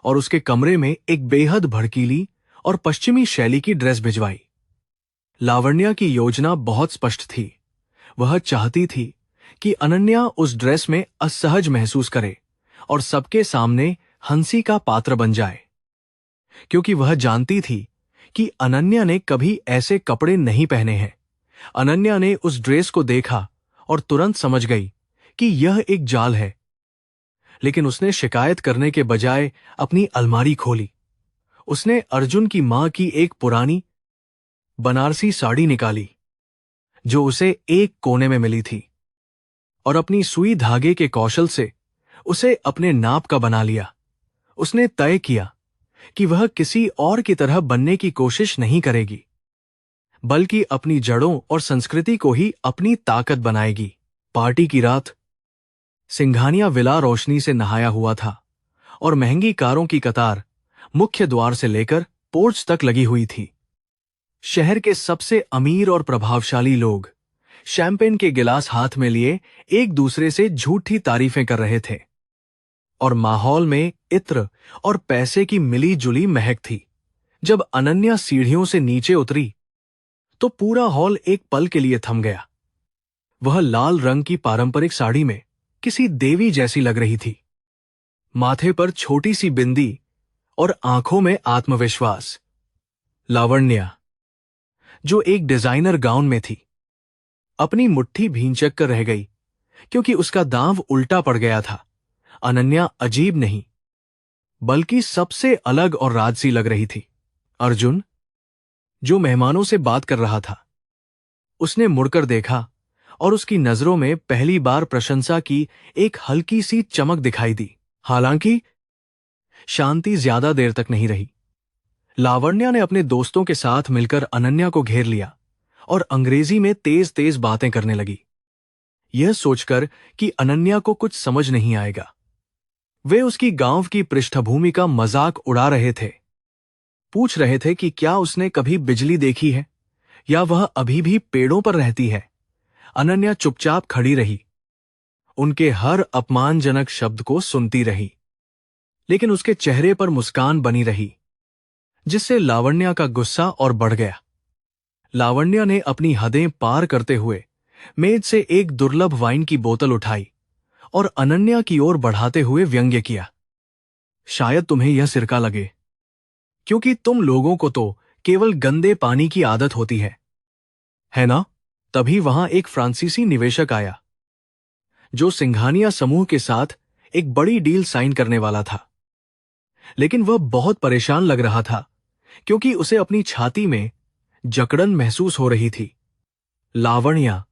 और उसके कमरे में एक बेहद भड़कीली और पश्चिमी शैली की ड्रेस भिजवाई। लावण्या की योजना बहुत स्पष्ट थी। वह चाहती थी कि अनन्या उस ड्रेस में असहज महसूस करे और सबके सामने हंसी का पात्र बन जाए, क्योंकि वह जानती थी कि अनन्या ने कभी ऐसे कपड़े नहीं पहने हैं। अनन्या ने उस ड्रेस को देखा और तुरंत समझ गई कि यह एक जाल है, लेकिन उसने शिकायत करने के बजाय अपनी अलमारी खोली। उसने अर्जुन की मां की एक पुरानी बनारसी साड़ी निकाली जो उसे एक कोने में मिली थी, और अपनी सुई धागे के कौशल से उसे अपने नाप का बना लिया। उसने तय किया कि वह किसी और की तरह बनने की कोशिश नहीं करेगी, बल्कि अपनी जड़ों और संस्कृति को ही अपनी ताकत बनाएगी। पार्टी की रात सिंघानिया विला रोशनी से नहाया हुआ था और महंगी कारों की कतार मुख्य द्वार से लेकर पोर्च तक लगी हुई थी। शहर के सबसे अमीर और प्रभावशाली लोग शैंपेन के गिलास हाथ में लिए एक दूसरे से झूठी तारीफें कर रहे थे, और माहौल में इत्र और पैसे की मिली जुली महक थी। जब अनन्या सीढ़ियों से नीचे उतरी तो पूरा हॉल एक पल के लिए थम गया। वह लाल रंग की पारंपरिक साड़ी में किसी देवी जैसी लग रही थी। माथे पर छोटी सी बिंदी और आंखों में आत्मविश्वास। लावण्या, जो एक डिजाइनर गाउन में थी, अपनी मुट्ठी भींचक कर रह गई क्योंकि उसका दांव उल्टा पड़ गया था। अनन्या अजीब नहीं, बल्कि सबसे अलग और राजसी लग रही थी। अर्जुन, जो मेहमानों से बात कर रहा था, उसने मुड़कर देखा और उसकी नजरों में पहली बार प्रशंसा की एक हल्की सी चमक दिखाई दी। हालांकि शांति ज्यादा देर तक नहीं रही। लावण्या ने अपने दोस्तों के साथ मिलकर अनन्या को घेर लिया और अंग्रेजी में तेज तेज बातें करने लगी, यह सोचकर कि अनन्या को कुछ समझ नहीं आएगा। वे उसकी गांव की पृष्ठभूमि का मजाक उड़ा रहे थे। पूछ रहे थे कि क्या उसने कभी बिजली देखी है या वह अभी भी पेड़ों पर रहती है। अनन्या चुपचाप खड़ी रही, उनके हर अपमानजनक शब्द को सुनती रही, लेकिन उसके चेहरे पर मुस्कान बनी रही, जिससे लावण्या का गुस्सा और बढ़ गया। लावण्या ने अपनी हदें पार करते हुए मेज से एक दुर्लभ वाइन की बोतल उठाई और अनन्या की ओर बढ़ाते हुए व्यंग्य किया। शायद तुम्हें यह सिरका लगे, क्योंकि तुम लोगों को तो केवल गंदे पानी की आदत होती है ना? तभी वहां एक फ्रांसीसी निवेशक आया, जो सिंघानिया समूह के साथ एक बड़ी डील साइन करने वाला था। लेकिन वह बहुत परेशान लग रहा था क्योंकि उसे अपनी छाती में जकड़न महसूस हो रही थी। लावण्या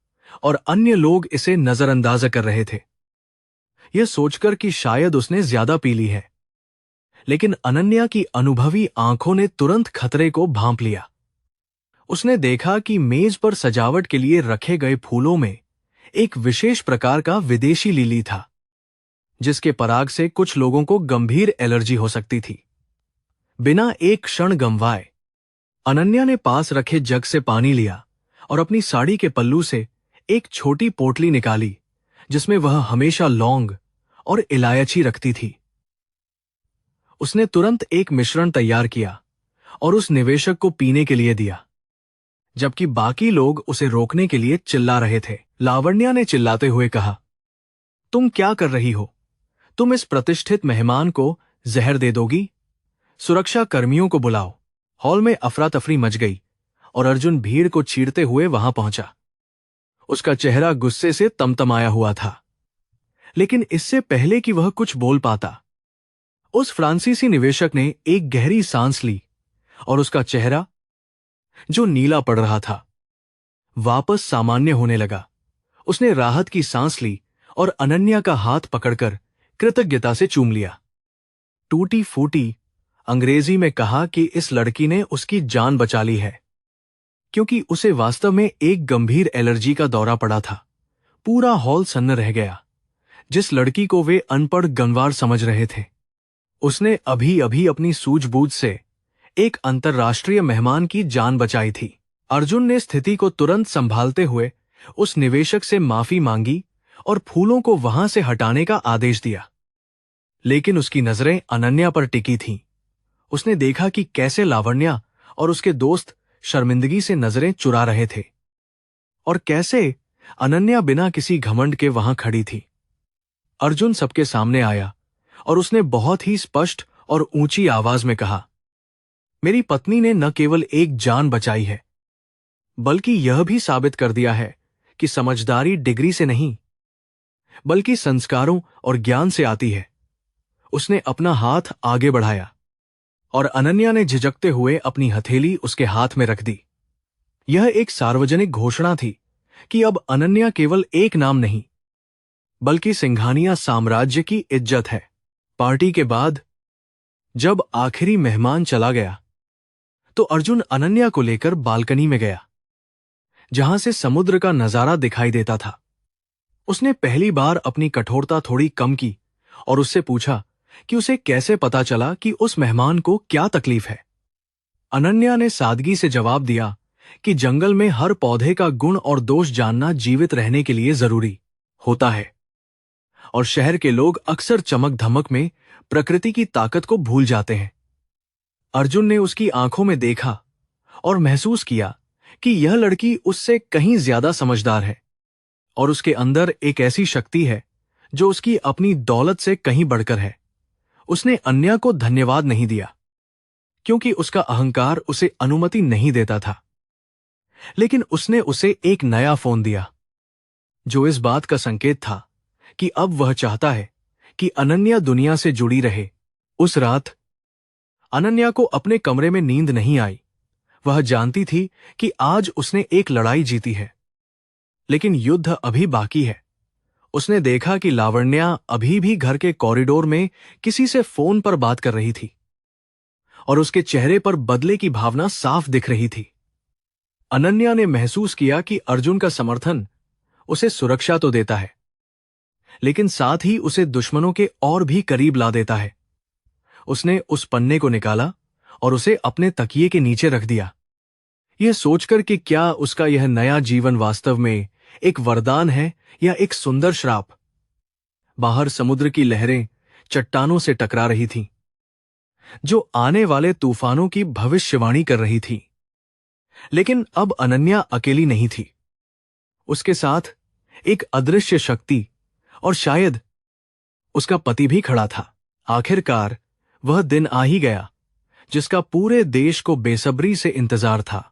और अन्य लोग इसे नजरअंदाज कर रहे थे, यह सोचकर कि शायद उसने ज्यादा पी ली है। लेकिन अनन्या की अनुभवी आंखों ने तुरंत खतरे को भांप लिया। उसने देखा कि मेज पर सजावट के लिए रखे गए फूलों में एक विशेष प्रकार का विदेशी लिली था, जिसके पराग से कुछ लोगों को गंभीर एलर्जी हो सकती थी। बिना एक क्षण गंवाए अनन्या ने पास रखे जग से पानी लिया और अपनी साड़ी के पल्लू से एक छोटी पोटली निकाली, जिसमें वह हमेशा लौंग और इलायची रखती थी। उसने तुरंत एक मिश्रण तैयार किया और उस निवेशक को पीने के लिए दिया, जबकि बाकी लोग उसे रोकने के लिए चिल्ला रहे थे। लावण्या ने चिल्लाते हुए कहा, तुम क्या कर रही हो? तुम इस प्रतिष्ठित मेहमान को जहर दे दोगी? सुरक्षा कर्मियों को बुलाओ। हॉल में अफरा तफरी मच गई और अर्जुन भीड़ को चीरते हुए वहां पहुंचा। उसका चेहरा गुस्से से तमतमाया हुआ था, लेकिन इससे पहले कि वह कुछ बोल पाता, उस फ्रांसीसी निवेशक ने एक गहरी सांस ली और उसका चेहरा, जो नीला पड़ रहा था, वापस सामान्य होने लगा। उसने राहत की सांस ली और अनन्या का हाथ पकड़कर कृतज्ञता से चूम लिया। टूटी फूटी अंग्रेजी में कहा कि इस लड़की ने उसकी जान बचा ली है, क्योंकि उसे वास्तव में एक गंभीर एलर्जी का दौरा पड़ा था। पूरा हॉल सन्न रह गया। जिस लड़की को वे अनपढ़ गंवार समझ रहे थे, उसने अभी अभी अपनी सूझबूझ से एक अंतर्राष्ट्रीय मेहमान की जान बचाई थी। अर्जुन ने स्थिति को तुरंत संभालते हुए उस निवेशक से माफी मांगी और फूलों को वहां से हटाने का आदेश दिया। लेकिन उसकी नजरें अनन्या पर टिकी थीं। उसने देखा कि कैसे लावण्या और उसके दोस्त शर्मिंदगी से नजरें चुरा रहे थे और कैसे अनन्या बिना किसी घमंड के वहां खड़ी थी। अर्जुन सबके सामने आया और उसने बहुत ही स्पष्ट और ऊंची आवाज में कहा, मेरी पत्नी ने न केवल एक जान बचाई है, बल्कि यह भी साबित कर दिया है कि समझदारी डिग्री से नहीं, बल्कि संस्कारों और ज्ञान से आती है। उसने अपना हाथ आगे बढ़ाया और अनन्या ने झिझकते हुए अपनी हथेली उसके हाथ में रख दी। यह एक सार्वजनिक घोषणा थी कि अब अनन्या केवल एक नाम नहीं, बल्कि सिंघानिया साम्राज्य की इज्जत है। पार्टी के बाद जब आखिरी मेहमान चला गया, तो अर्जुन अनन्या को लेकर बालकनी में गया, जहां से समुद्र का नजारा दिखाई देता था। उसने पहली बार अपनी कठोरता थोड़ी कम की और उससे पूछा कि उसे कैसे पता चला कि उस मेहमान को क्या तकलीफ है। अनन्या ने सादगी से जवाब दिया कि जंगल में हर पौधे का गुण और दोष जानना जीवित रहने के लिए जरूरी होता है, और शहर के लोग अक्सर चमक धमक में प्रकृति की ताकत को भूल जाते हैं। अर्जुन ने उसकी आंखों में देखा और महसूस किया कि यह लड़की उससे कहीं ज्यादा समझदार है और उसके अंदर एक ऐसी शक्ति है जो उसकी अपनी दौलत से कहीं बढ़कर है। उसने अन्या को धन्यवाद नहीं दिया, क्योंकि उसका अहंकार उसे अनुमति नहीं देता था। लेकिन उसने उसे एक नया फोन दिया, जो इस बात का संकेत था कि अब वह चाहता है कि अनन्या दुनिया से जुड़ी रहे। उस रात अनन्या को अपने कमरे में नींद नहीं आई। वह जानती थी कि आज उसने एक लड़ाई जीती है, लेकिन युद्ध अभी बाकी है। उसने देखा कि लावण्या अभी भी घर के कॉरिडोर में किसी से फोन पर बात कर रही थी और उसके चेहरे पर बदले की भावना साफ दिख रही थी। अनन्या ने महसूस किया कि अर्जुन का समर्थन उसे सुरक्षा तो देता है, लेकिन साथ ही उसे दुश्मनों के और भी करीब ला देता है। उसने उस पन्ने को निकाला और उसे अपने तकिए के नीचे रख दिया, यह सोचकर कि क्या उसका यह नया जीवन वास्तव में एक वरदान है या एक सुंदर श्राप। बाहर समुद्र की लहरें चट्टानों से टकरा रही थीं, जो आने वाले तूफानों की भविष्यवाणी कर रही थी। लेकिन अब अनन्या अकेली नहीं थी। उसके साथ एक अदृश्य शक्ति और शायद उसका पति भी खड़ा था। आखिरकार वह दिन आ ही गया जिसका पूरे देश को बेसब्री से इंतजार था।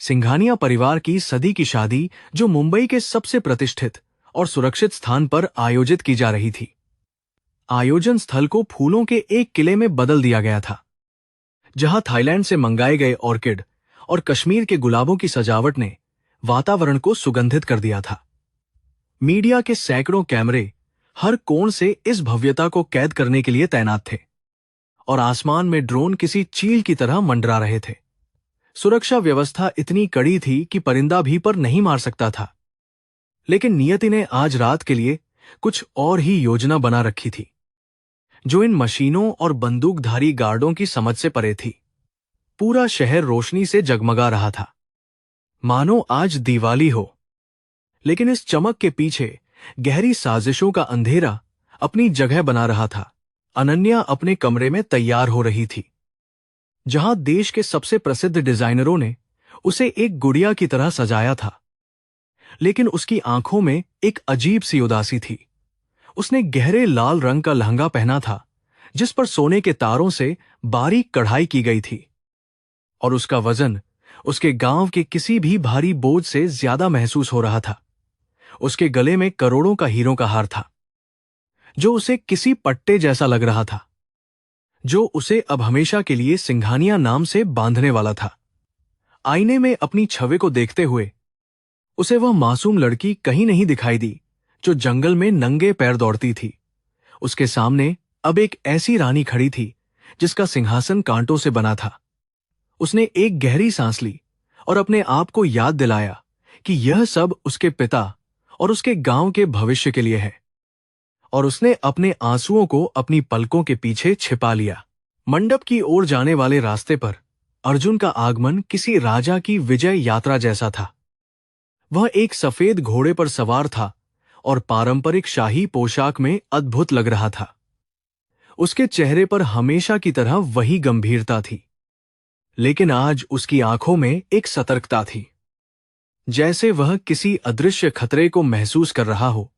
सिंघानिया परिवार की सदी की शादी, जो मुंबई के सबसे प्रतिष्ठित और सुरक्षित स्थान पर आयोजित की जा रही थी। आयोजन स्थल को फूलों के एक किले में बदल दिया गया था, जहां थाईलैंड से मंगाए गए ऑर्किड और कश्मीर के गुलाबों की सजावट ने वातावरण को सुगंधित कर दिया था। मीडिया के सैकड़ों कैमरे हर कोण से इस भव्यता को कैद करने के लिए तैनात थे और आसमान में ड्रोन किसी चील की तरह मंडरा रहे थे। सुरक्षा व्यवस्था इतनी कड़ी थी कि परिंदा भी पर नहीं मार सकता था। लेकिन नियति ने आज रात के लिए कुछ और ही योजना बना रखी थी, जो इन मशीनों और बंदूकधारी गार्डों की समझ से परे थी। पूरा शहर रोशनी से जगमगा रहा था, मानो आज दिवाली हो। लेकिन इस चमक के पीछे गहरी साजिशों का अंधेरा अपनी जगह बना रहा था। अनन्या अपने कमरे में तैयार हो रही थी, जहां देश के सबसे प्रसिद्ध डिजाइनरों ने उसे एक गुड़िया की तरह सजाया था। लेकिन उसकी आंखों में एक अजीब सी उदासी थी। उसने गहरे लाल रंग का लहंगा पहना था, जिस पर सोने के तारों से बारीक कढ़ाई की गई थी, और उसका वजन उसके गांव के किसी भी भारी बोझ से ज्यादा महसूस हो रहा था। उसके गले में करोड़ों का हीरों का हार था, जो उसे किसी पट्टे जैसा लग रहा था, जो उसे अब हमेशा के लिए सिंघानिया नाम से बांधने वाला था। आईने में अपनी छवि को देखते हुए उसे वह मासूम लड़की कहीं नहीं दिखाई दी, जो जंगल में नंगे पैर दौड़ती थी। उसके सामने अब एक ऐसी रानी खड़ी थी जिसका सिंहासन कांटों से बना था। उसने एक गहरी सांस ली और अपने आप को याद दिलाया कि यह सब उसके पिता और उसके गांव के भविष्य के लिए है, और उसने अपने आंसुओं को अपनी पलकों के पीछे छिपा लिया। मंडप की ओर जाने वाले रास्ते पर अर्जुन का आगमन किसी राजा की विजय यात्रा जैसा था। वह एक सफेद घोड़े पर सवार था और पारंपरिक शाही पोशाक में अद्भुत लग रहा था। उसके चेहरे पर हमेशा की तरह वही गंभीरता थी, लेकिन आज उसकी आंखों में एक सतर्कता थी, जैसे वह किसी अदृश्य खतरे को महसूस कर रहा हो।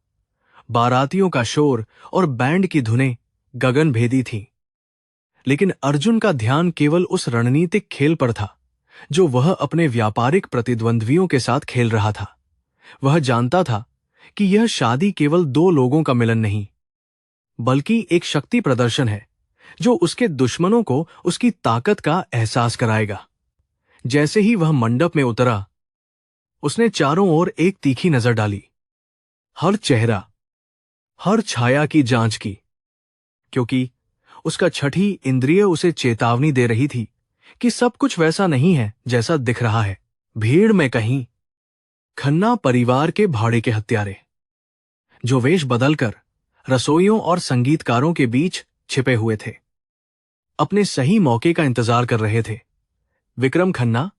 बारातियों का शोर और बैंड की धुनें गगनभेदी थीं, लेकिन अर्जुन का ध्यान केवल उस रणनीतिक खेल पर था जो वह अपने व्यापारिक प्रतिद्वंद्वियों के साथ खेल रहा था। वह जानता था कि यह शादी केवल दो लोगों का मिलन नहीं, बल्कि एक शक्ति प्रदर्शन है जो उसके दुश्मनों को उसकी ताकत का एहसास कराएगा। जैसे ही वह मंडप में उतरा, उसने चारों ओर एक तीखी नजर डाली, हर चेहरा, हर छाया की जांच की, क्योंकि उसका छठी इंद्रिय उसे चेतावनी दे रही थी कि सब कुछ वैसा नहीं है जैसा दिख रहा है। भीड़ में कहीं खन्ना परिवार के भाड़े के हत्यारे, जो वेश बदलकर रसोइयों और संगीतकारों के बीच छिपे हुए थे, अपने सही मौके का इंतजार कर रहे थे। विक्रम खन्ना,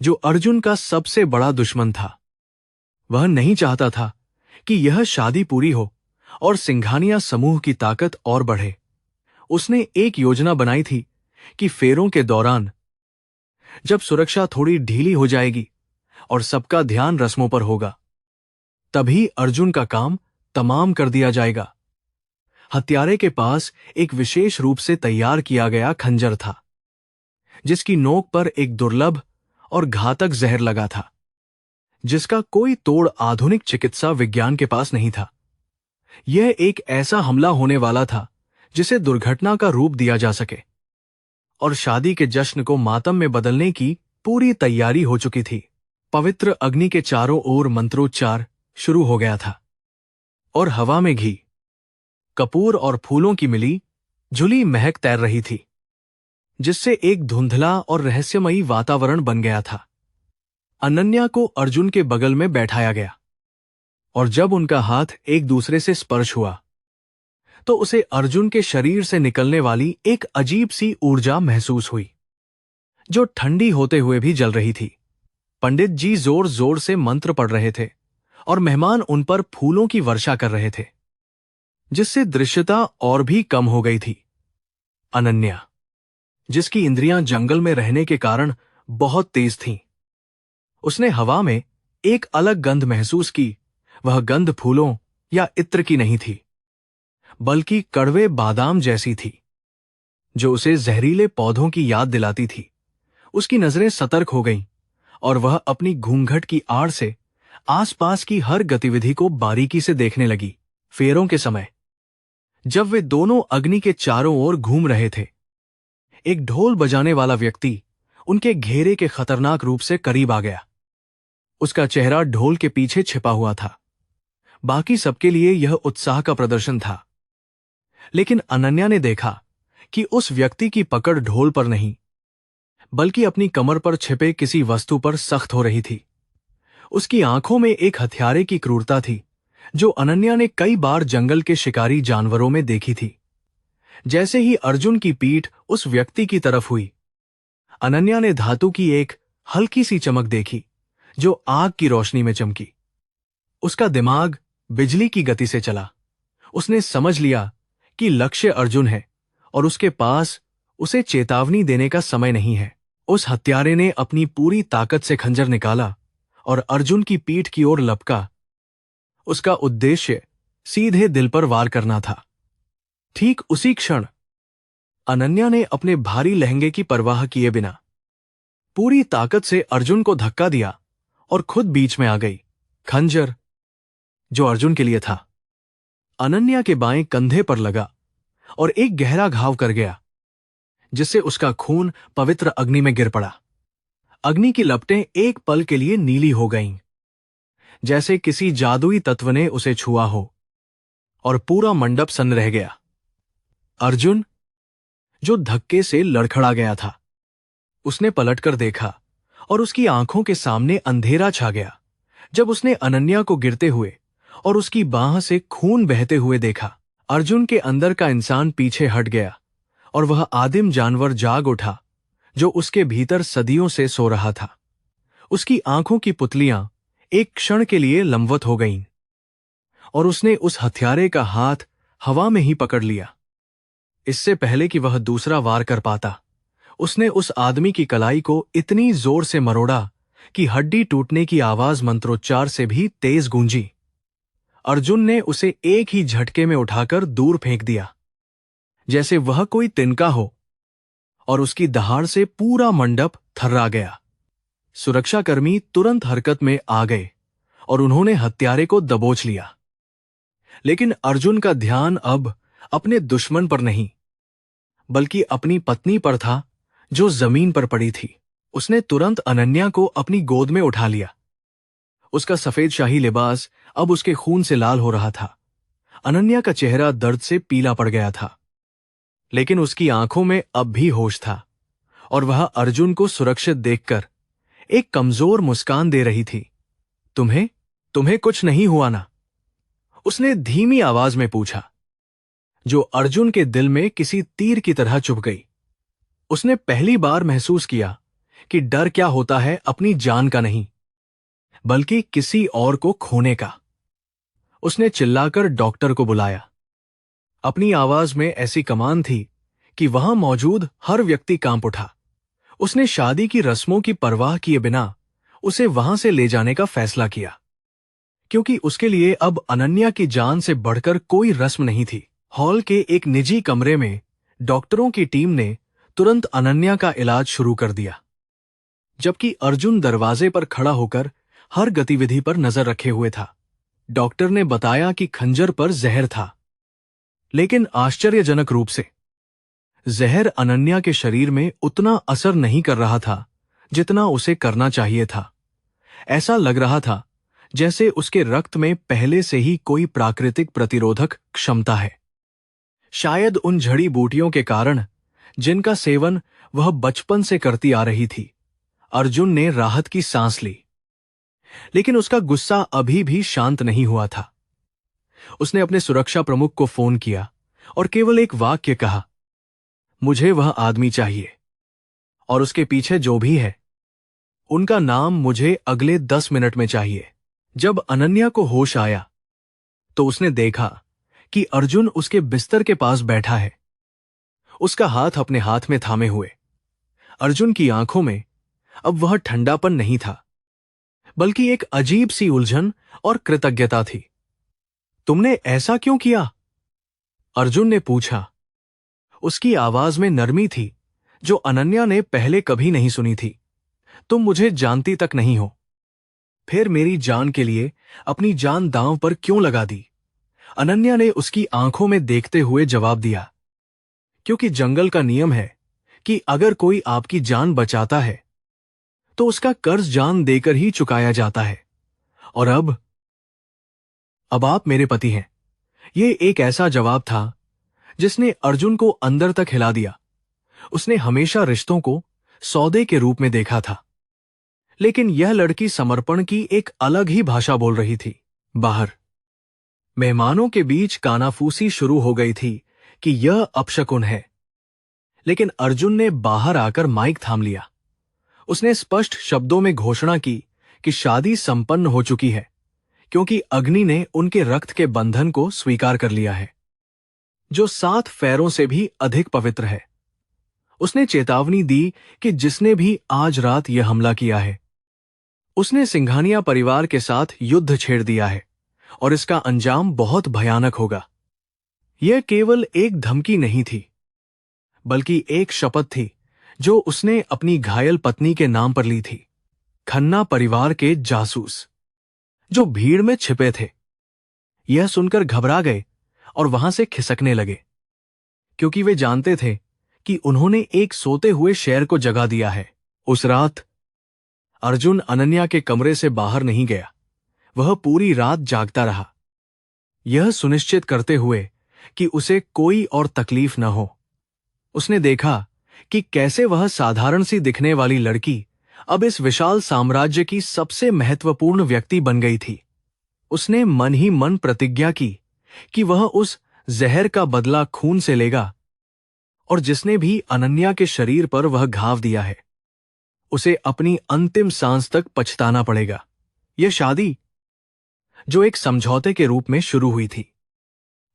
जो अर्जुन का सबसे बड़ा दुश्मन था, वह नहीं चाहता था कि यह शादी पूरी हो और सिंघानिया समूह की ताकत और बढ़े। उसने एक योजना बनाई थी कि फेरों के दौरान, जब सुरक्षा थोड़ी ढीली हो जाएगी और सबका ध्यान रस्मों पर होगा, तभी अर्जुन का काम तमाम कर दिया जाएगा। हत्यारे के पास एक विशेष रूप से तैयार किया गया खंजर था, जिसकी नोक पर एक दुर्लभ और घातक जहर लगा था, जिसका कोई तोड़ आधुनिक चिकित्सा विज्ञान के पास नहीं था। यह एक ऐसा हमला होने वाला था जिसे दुर्घटना का रूप दिया जा सके, और शादी के जश्न को मातम में बदलने की पूरी तैयारी हो चुकी थी। पवित्र अग्नि के चारों ओर मंत्रोच्चार शुरू हो गया था, और हवा में घी, कपूर और फूलों की मिली जुली महक तैर रही थी, जिससे एक धुंधला और रहस्यमयी वातावरण बन गया था। अनन्या को अर्जुन के बगल में बैठाया गया, और जब उनका हाथ एक दूसरे से स्पर्श हुआ तो उसे अर्जुन के शरीर से निकलने वाली एक अजीब सी ऊर्जा महसूस हुई, जो ठंडी होते हुए भी जल रही थी। पंडित जी जोर जोर से मंत्र पढ़ रहे थे, और मेहमान उन पर फूलों की वर्षा कर रहे थे, जिससे दृश्यता और भी कम हो गई थी। अनन्या, जिसकी इंद्रियां जंगल में रहने के कारण बहुत तेज थीं, उसने हवा में एक अलग गंध महसूस की। वह गंध फूलों या इत्र की नहीं थी, बल्कि कड़वे बादाम जैसी थी, जो उसे जहरीले पौधों की याद दिलाती थी। उसकी नजरें सतर्क हो गईं, और वह अपनी घूंघट की आड़ से आसपास की हर गतिविधि को बारीकी से देखने लगी। फेरों के समय, जब वे दोनों अग्नि के चारों ओर घूम रहे थे, एक ढोल बजाने वाला व्यक्ति उनके घेरे के खतरनाक रूप से करीब आ गया। उसका चेहरा ढोल के पीछे छिपा हुआ था। बाकी सबके लिए यह उत्साह का प्रदर्शन था, लेकिन अनन्या ने देखा कि उस व्यक्ति की पकड़ ढोल पर नहीं, बल्कि अपनी कमर पर छिपे किसी वस्तु पर सख्त हो रही थी। उसकी आंखों में एक हत्यारे की क्रूरता थी, जो अनन्या ने कई बार जंगल के शिकारी जानवरों में देखी थी। जैसे ही अर्जुन की पीठ उस व्यक्ति की तरफ हुई, अनन्या ने धातु की एक हल्की सी चमक देखी, जो आग की रोशनी में चमकी। उसका दिमाग बिजली की गति से चला। उसने समझ लिया कि लक्ष्य अर्जुन है, और उसके पास उसे चेतावनी देने का समय नहीं है। उस हत्यारे ने अपनी पूरी ताकत से खंजर निकाला और अर्जुन की पीठ की ओर लपका। उसका उद्देश्य सीधे दिल पर वार करना था। ठीक उसी क्षण अनन्या ने अपने भारी लहंगे की परवाह किए बिना पूरी ताकत से अर्जुन को धक्का दिया और खुद बीच में आ गई। खंजर, जो अर्जुन के लिए था, अनन्या के बाएं कंधे पर लगा और एक गहरा घाव कर गया, जिससे उसका खून पवित्र अग्नि में गिर पड़ा। अग्नि की लपटें एक पल के लिए नीली हो गईं, जैसे किसी जादुई तत्व ने उसे छुआ हो, और पूरा मंडप सन्न रह गया। अर्जुन, जो धक्के से लड़खड़ा गया था, उसने पलटकर देखा और उसकी आंखों के सामने अंधेरा छा गया जब उसने अनन्या को गिरते हुए और उसकी बाह से खून बहते हुए देखा। अर्जुन के अंदर का इंसान पीछे हट गया और वह आदिम जानवर जाग उठा, जो उसके भीतर सदियों से सो रहा था। उसकी आंखों की पुतलियां एक क्षण के लिए लंबवत हो गईं, और उसने उस हत्यारे का हाथ हवा में ही पकड़ लिया। इससे पहले कि वह दूसरा वार कर पाता, उसने उस आदमी की कलाई को इतनी जोर से मरोड़ा कि हड्डी टूटने की आवाज मंत्रोच्चार से भी तेज गूंजी। अर्जुन ने उसे एक ही झटके में उठाकर दूर फेंक दिया, जैसे वह कोई तिनका हो, और उसकी दहाड़ से पूरा मंडप थर्रा गया। सुरक्षाकर्मी तुरंत हरकत में आ गए और उन्होंने हत्यारे को दबोच लिया। लेकिन अर्जुन का ध्यान अब अपने दुश्मन पर नहीं, बल्कि अपनी पत्नी पर था, जो जमीन पर पड़ी थी। उसने तुरंत अनन्या को अपनी गोद में उठा लिया। उसका सफेद शाही लिबास अब उसके खून से लाल हो रहा था। अनन्या का चेहरा दर्द से पीला पड़ गया था, लेकिन उसकी आंखों में अब भी होश था, और वह अर्जुन को सुरक्षित देखकर एक कमजोर मुस्कान दे रही थी। तुम्हें कुछ नहीं हुआ ना? उसने धीमी आवाज में पूछा, जो अर्जुन के दिल में किसी तीर की तरह चुभ गई। उसने पहली बार महसूस किया कि डर क्या होता है अपनी जान का नहीं, बल्कि किसी और को खोने का। उसने चिल्लाकर डॉक्टर को बुलाया। अपनी आवाज में ऐसी कमान थी कि वहां मौजूद हर व्यक्ति कांप उठा। उसने शादी की रस्मों की परवाह किए बिना उसे वहां से ले जाने का फैसला किया, क्योंकि उसके लिए अब अनन्या की जान से बढ़कर कोई रस्म नहीं थी। हॉल के एक निजी कमरे में डॉक्टरों की टीम ने तुरंत अनन्या का इलाज शुरू कर दिया, जबकि अर्जुन दरवाजे पर खड़ा होकर हर गतिविधि पर नजर रखे हुए था। डॉक्टर ने बताया कि खंजर पर जहर था, लेकिन आश्चर्यजनक रूप से जहर अनन्या के शरीर में उतना असर नहीं कर रहा था जितना उसे करना चाहिए था। ऐसा लग रहा था जैसे उसके रक्त में पहले से ही कोई प्राकृतिक प्रतिरोधक क्षमता है, शायद उन जड़ी बूटियों के कारण जिनका सेवन वह बचपन से करती आ रही थी। अर्जुन ने राहत की सांस ली, लेकिन उसका गुस्सा अभी भी शांत नहीं हुआ था। उसने अपने सुरक्षा प्रमुख को फोन किया और केवल एक वाक्य कहा, मुझे वह आदमी चाहिए और उसके पीछे जो भी है उनका नाम मुझे अगले 10 मिनट में चाहिए। जब अनन्या को होश आया तो उसने देखा कि अर्जुन उसके बिस्तर के पास बैठा है, उसका हाथ अपने हाथ में थामे हुए। अर्जुन की आंखों में अब वह ठंडापन नहीं था, बल्कि एक अजीब सी उलझन और कृतज्ञता थी। तुमने ऐसा क्यों किया? अर्जुन ने पूछा। उसकी आवाज में नरमी थी जो अनन्या ने पहले कभी नहीं सुनी थी। तुम मुझे जानती तक नहीं हो, फिर मेरी जान के लिए अपनी जान दांव पर क्यों लगा दी? अनन्या ने उसकी आंखों में देखते हुए जवाब दिया, क्योंकि जंगल का नियम है कि अगर कोई आपकी जान बचाता है तो उसका कर्ज जान देकर ही चुकाया जाता है। और अब आप मेरे पति हैं। यह एक ऐसा जवाब था जिसने अर्जुन को अंदर तक हिला दिया। उसने हमेशा रिश्तों को सौदे के रूप में देखा था, लेकिन यह लड़की समर्पण की एक अलग ही भाषा बोल रही थी। बाहर मेहमानों के बीच कानाफूसी शुरू हो गई थी कि यह अपशकुन है, लेकिन अर्जुन ने बाहर आकर माइक थाम लिया। उसने स्पष्ट शब्दों में घोषणा की कि शादी संपन्न हो चुकी है, क्योंकि अग्नि ने उनके रक्त के बंधन को स्वीकार कर लिया है, जो 7 फेरों से भी अधिक पवित्र है। उसने चेतावनी दी कि जिसने भी आज रात यह हमला किया है, उसने सिंघानिया परिवार के साथ युद्ध छेड़ दिया है और इसका अंजाम बहुत भयानक होगा। यह केवल एक धमकी नहीं थी, बल्कि एक शपथ थी जो उसने अपनी घायल पत्नी के नाम पर ली थी। खन्ना परिवार के जासूस जो भीड़ में छिपे थे, यह सुनकर घबरा गए और वहां से खिसकने लगे, क्योंकि वे जानते थे कि उन्होंने एक सोते हुए शेर को जगा दिया है। उस रात अर्जुन अनन्या के कमरे से बाहर नहीं गया। वह पूरी रात जागता रहा, यह सुनिश्चित करते हुए कि उसे कोई और तकलीफ न हो। उसने देखा कि कैसे वह साधारण सी दिखने वाली लड़की अब इस विशाल साम्राज्य की सबसे महत्वपूर्ण व्यक्ति बन गई थी। उसने मन ही मन प्रतिज्ञा की कि वह उस जहर का बदला खून से लेगा, और जिसने भी अनन्या के शरीर पर वह घाव दिया है, उसे अपनी अंतिम सांस तक पछताना पड़ेगा। यह शादी, जो एक समझौते के रूप में शुरू हुई थी,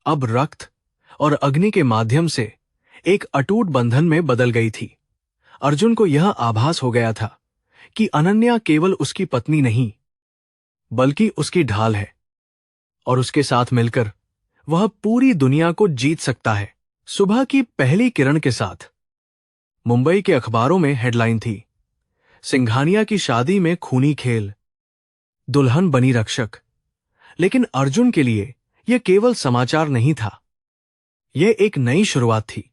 अब रक्त और अग्नि के माध्यम से एक अटूट बंधन में बदल गई थी। अर्जुन को यह आभास हो गया था कि अनन्या केवल उसकी पत्नी नहीं, बल्कि उसकी ढाल है, और उसके साथ मिलकर वह पूरी दुनिया को जीत सकता है। सुबह की पहली किरण के साथ मुंबई के अखबारों में हेडलाइन थी, सिंघानिया की शादी में खूनी खेल, दुल्हन बनी रक्षक। लेकिन अर्जुन के लिए यह केवल समाचार नहीं था, यह एक नई शुरुआत थी।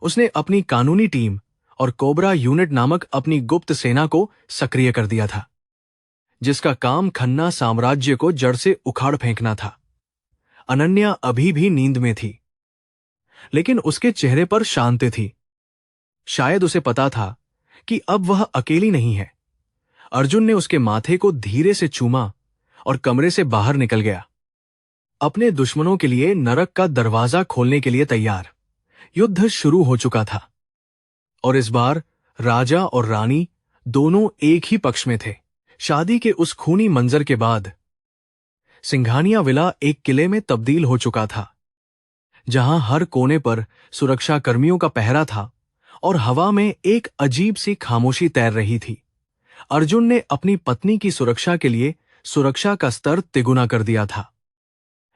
उसने अपनी कानूनी टीम और कोबरा यूनिट नामक अपनी गुप्त सेना को सक्रिय कर दिया था, जिसका काम खन्ना साम्राज्य को जड़ से उखाड़ फेंकना था। अनन्या अभी भी नींद में थी, लेकिन उसके चेहरे पर शांति थी। शायद उसे पता था कि अब वह अकेली नहीं है। अर्जुन ने उसके माथे को धीरे से चूमा और कमरे से बाहर निकल गया, अपने दुश्मनों के लिए नरक का दरवाजा खोलने के लिए तैयार। युद्ध शुरू हो चुका था, और इस बार राजा और रानी दोनों एक ही पक्ष में थे। शादी के उस खूनी मंजर के बाद सिंघानिया विला एक किले में तब्दील हो चुका था, जहां हर कोने पर सुरक्षा कर्मियों का पहरा था और हवा में एक अजीब सी खामोशी तैर रही थी। अर्जुन ने अपनी पत्नी की सुरक्षा के लिए सुरक्षा का स्तर तिगुना कर दिया था,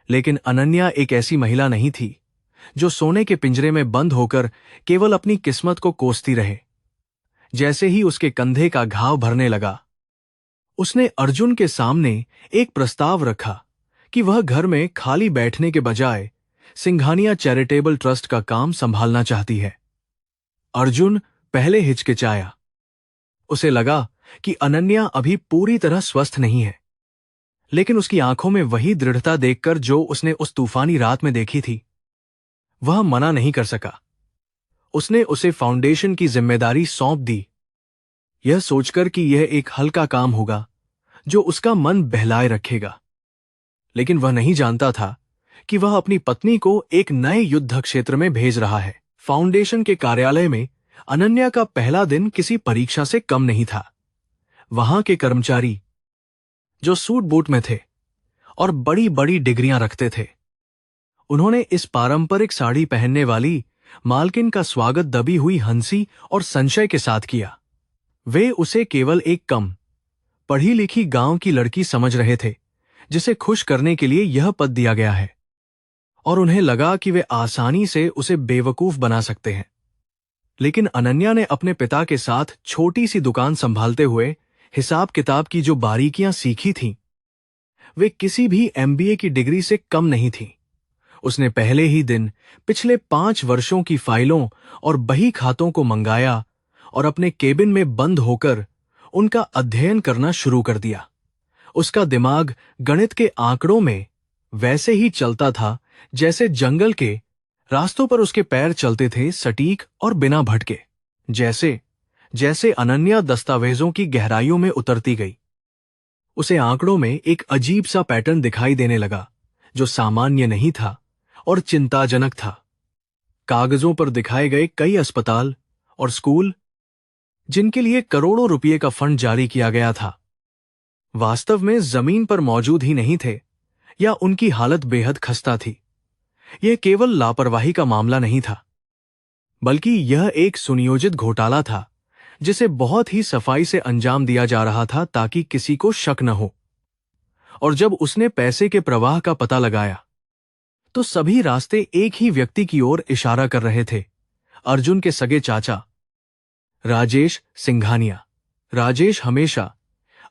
लेकिन अनन्या एक ऐसी महिला नहीं थी जो सोने के पिंजरे में बंद होकर केवल अपनी किस्मत को कोसती रहे। जैसे ही उसके कंधे का घाव भरने लगा, उसने अर्जुन के सामने एक प्रस्ताव रखा कि वह घर में खाली बैठने के बजाय सिंघानिया चैरिटेबल ट्रस्ट का काम संभालना चाहती है। अर्जुन पहले हिचकिचाया। उसे लगा कि अनन्या अभी पूरी तरह स्वस्थ नहीं है, लेकिन उसकी आंखों में वही दृढ़ता देखकर जो उसने उस तूफानी रात में देखी थी, वह मना नहीं कर सका। उसने उसे फाउंडेशन की जिम्मेदारी सौंप दी, यह सोचकर कि यह एक हल्का काम होगा जो उसका मन बहलाए रखेगा। लेकिन वह नहीं जानता था कि वह अपनी पत्नी को एक नए युद्ध क्षेत्र में भेज रहा है। फाउंडेशन के कार्यालय में अनन्या का पहला दिन किसी परीक्षा से कम नहीं था। वहां के कर्मचारी, जो सूट बूट में थे और बड़ी बड़ी डिग्रियां रखते थे, उन्होंने इस पारंपरिक साड़ी पहनने वाली मालकिन का स्वागत दबी हुई हंसी और संशय के साथ किया। वे उसे केवल एक कम पढ़ी लिखी गांव की लड़की समझ रहे थे जिसे खुश करने के लिए यह पद दिया गया है, और उन्हें लगा कि वे आसानी से उसे बेवकूफ बना सकते हैं। लेकिन अनन्या ने अपने पिता के साथ छोटी सी दुकान संभालते हुए हिसाब किताब की जो बारीकियां सीखी थीं, वे किसी भी एमबीए की डिग्री से कम नहीं थीं। उसने पहले ही दिन पिछले 5 वर्षों की फाइलों और बही खातों को मंगाया और अपने केबिन में बंद होकर उनका अध्ययन करना शुरू कर दिया। उसका दिमाग गणित के आंकड़ों में वैसे ही चलता था जैसे जंगल के रास्तों पर उसके पैर चलते थे, सटीक और बिना भटके। जैसे जैसे अनन्या दस्तावेजों की गहराइयों में उतरती गई, उसे आंकड़ों में एक अजीब सा पैटर्न दिखाई देने लगा जो सामान्य नहीं था और चिंताजनक था। कागजों पर दिखाए गए कई अस्पताल और स्कूल, जिनके लिए करोड़ों रुपये का फंड जारी किया गया था, वास्तव में जमीन पर मौजूद ही नहीं थे, या उनकी हालत बेहद खस्ता थी। यह केवल लापरवाही का मामला नहीं था, बल्कि यह एक सुनियोजित घोटाला था जिसे बहुत ही सफाई से अंजाम दिया जा रहा था ताकि किसी को शक न हो। और जब उसने पैसे के प्रवाह का पता लगाया, तो सभी रास्ते एक ही व्यक्ति की ओर इशारा कर रहे थे, अर्जुन के सगे चाचा राजेश सिंघानिया। राजेश हमेशा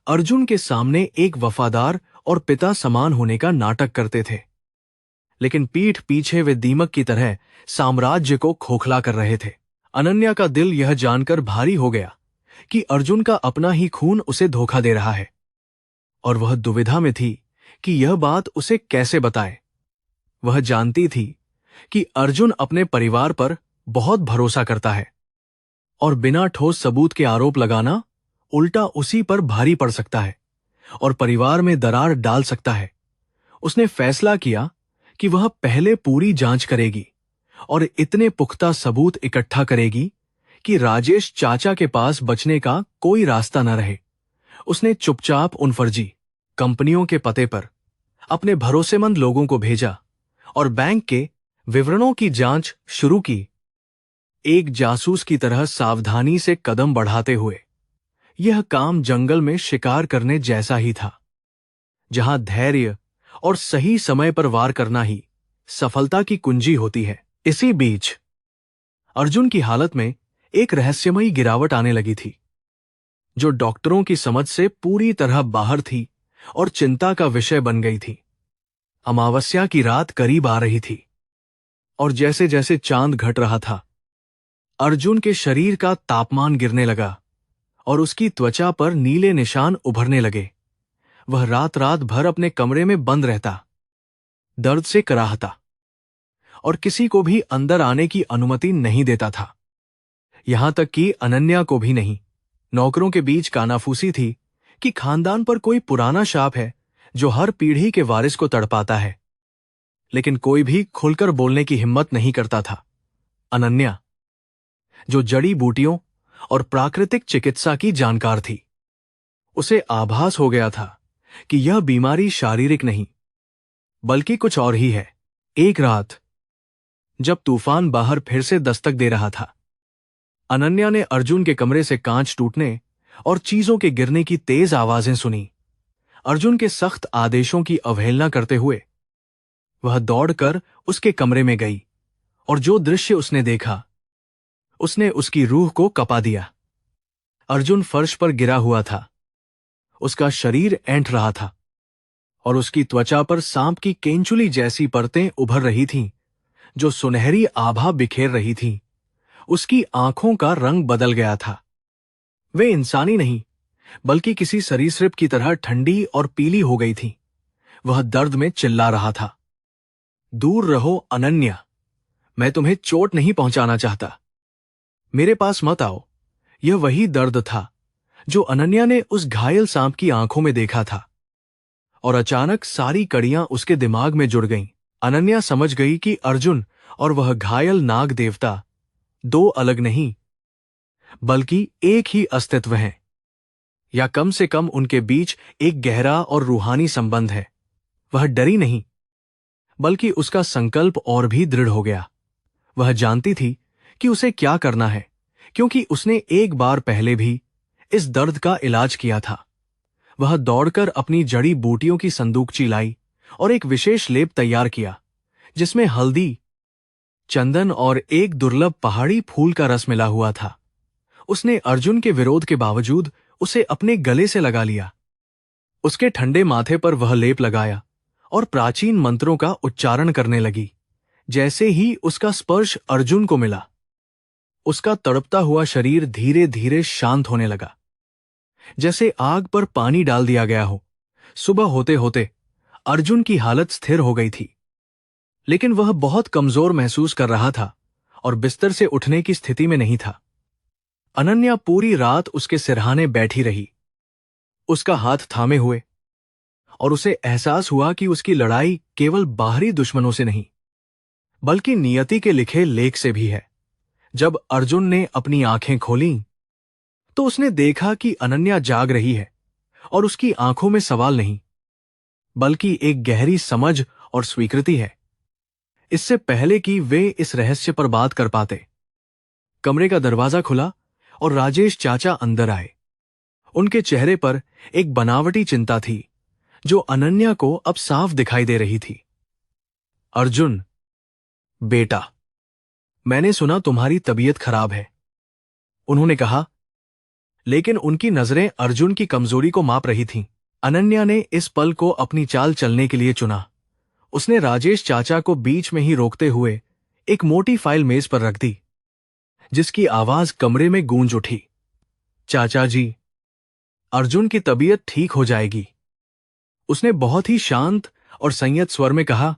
अर्जुन के सामने एक वफादार और पिता समान होने का नाटक करते थे, लेकिन पीठ पीछे वे दीमक की तरह साम्राज्य को खोखला कर रहे थे। अनन्या का दिल यह जानकर भारी हो गया कि अर्जुन का अपना ही खून उसे धोखा दे रहा है, और वह दुविधा में थी कि यह बात उसे कैसे बताए। वह जानती थी कि अर्जुन अपने परिवार पर बहुत भरोसा करता है, और बिना ठोस सबूत के आरोप लगाना उल्टा उसी पर भारी पड़ सकता है और परिवार में दरार डाल सकता है। उसने फैसला किया कि वह पहले पूरी जांच करेगी और इतने पुख्ता सबूत इकट्ठा करेगी कि राजेश चाचा के पास बचने का कोई रास्ता न रहे। उसने चुपचाप उन फर्जी कंपनियों के पते पर अपने भरोसेमंद लोगों को भेजा और बैंक के विवरणों की जांच शुरू की, एक जासूस की तरह सावधानी से कदम बढ़ाते हुए। यह काम जंगल में शिकार करने जैसा ही था, जहां धैर्य और सही समय पर वार करना ही सफलता की कुंजी होती है। इसी बीच अर्जुन की हालत में एक रहस्यमयी गिरावट आने लगी थी, जो डॉक्टरों की समझ से पूरी तरह बाहर थी और चिंता का विषय बन गई थी। अमावस्या की रात करीब आ रही थी, और जैसे जैसे चांद घट रहा था, अर्जुन के शरीर का तापमान गिरने लगा और उसकी त्वचा पर नीले निशान उभरने लगे। वह रात रात भर अपने कमरे में बंद रहता, दर्द से कराहता, और किसी को भी अंदर आने की अनुमति नहीं देता था, यहां तक कि अनन्या को भी नहीं। नौकरों के बीच कानाफूसी थी कि खानदान पर कोई पुराना शाप है जो हर पीढ़ी के वारिस को तड़पाता है, लेकिन कोई भी खुलकर बोलने की हिम्मत नहीं करता था। अनन्या, जो जड़ी बूटियों और प्राकृतिक चिकित्सा की जानकार थी, उसे आभास हो गया था कि यह बीमारी शारीरिक नहीं बल्कि कुछ और ही है। एक रात जब तूफान बाहर फिर से दस्तक दे रहा था, अनन्या ने अर्जुन के कमरे से कांच टूटने और चीजों के गिरने की तेज आवाजें सुनी। अर्जुन के सख्त आदेशों की अवहेलना करते हुए वह दौड़कर उसके कमरे में गई और जो दृश्य उसने देखा उसने उसकी रूह को कपा दिया। अर्जुन फर्श पर गिरा हुआ था। उसका शरीर ऐंठ रहा था और उसकी त्वचा पर सांप की केंचुली जैसी परतें उभर रही थीं, जो सुनहरी आभा बिखेर रही थीं। उसकी आंखों का रंग बदल गया था। वे इंसानी नहीं, बल्कि किसी सरीसृप की तरह ठंडी और पीली हो गई थीं। वह दर्द में चिल्ला रहा था, दूर रहो अनन्या, मैं तुम्हें चोट नहीं पहुंचाना चाहता। मेरे पास मत आओ। यह वही दर्द था जो अनन्या ने उस घायल सांप की आंखों में देखा था। और अचानक सारी कड़ियां उसके दिमाग में जुड़ गईं। अनन्या समझ गई कि अर्जुन और वह घायल नाग देवता दो अलग नहीं, बल्कि एक ही अस्तित्व हैं, या कम से कम उनके बीच एक गहरा और रूहानी संबंध है। वह डरी नहीं, बल्कि उसका संकल्प और भी दृढ़ हो गया। वह जानती थी कि उसे क्या करना है, क्योंकि उसने एक बार पहले भी इस दर्द का इलाज किया था। वह दौड़कर अपनी जड़ी बूटियों की संदूकची लाई और एक विशेष लेप तैयार किया, जिसमें हल्दी, चंदन और एक दुर्लभ पहाड़ी फूल का रस मिला हुआ था। उसने अर्जुन के विरोध के बावजूद उसे अपने गले से लगा लिया। उसके ठंडे माथे पर वह लेप लगाया और प्राचीन मंत्रों का उच्चारण करने लगी। जैसे ही उसका स्पर्श अर्जुन को मिला, उसका तड़पता हुआ शरीर धीरे धीरे शांत होने लगा, जैसे आग पर पानी डाल दिया गया हो। सुबह होते होते अर्जुन की हालत स्थिर हो गई थी, लेकिन वह बहुत कमजोर महसूस कर रहा था और बिस्तर से उठने की स्थिति में नहीं था। अनन्या पूरी रात उसके सिरहाने बैठी रही, उसका हाथ थामे हुए, और उसे एहसास हुआ कि उसकी लड़ाई केवल बाहरी दुश्मनों से नहीं, बल्कि नियति के लिखे लेख से भी है। जब अर्जुन ने अपनी आंखें खोलीं, तो उसने देखा कि अनन्या जाग रही है और उसकी आंखों में सवाल नहीं, बल्कि एक गहरी समझ और स्वीकृति है। इससे पहले कि वे इस रहस्य पर बात कर पाते, कमरे का दरवाजा खुला और राजेश चाचा अंदर आए। उनके चेहरे पर एक बनावटी चिंता थी, जो अनन्या को अब साफ दिखाई दे रही थी। अर्जुन, बेटा, मैंने सुना तुम्हारी तबीयत खराब है, उन्होंने कहा, लेकिन उनकी नजरें अर्जुन की कमजोरी को माप रही थीं। अनन्या ने इस पल को अपनी चाल चलने के लिए चुना। उसने राजेश चाचा को बीच में ही रोकते हुए एक मोटी फाइल मेज पर रख दी, जिसकी आवाज कमरे में गूंज उठी। चाचा जी, अर्जुन की तबीयत ठीक हो जाएगी, उसने बहुत ही शांत और संयत स्वर में कहा।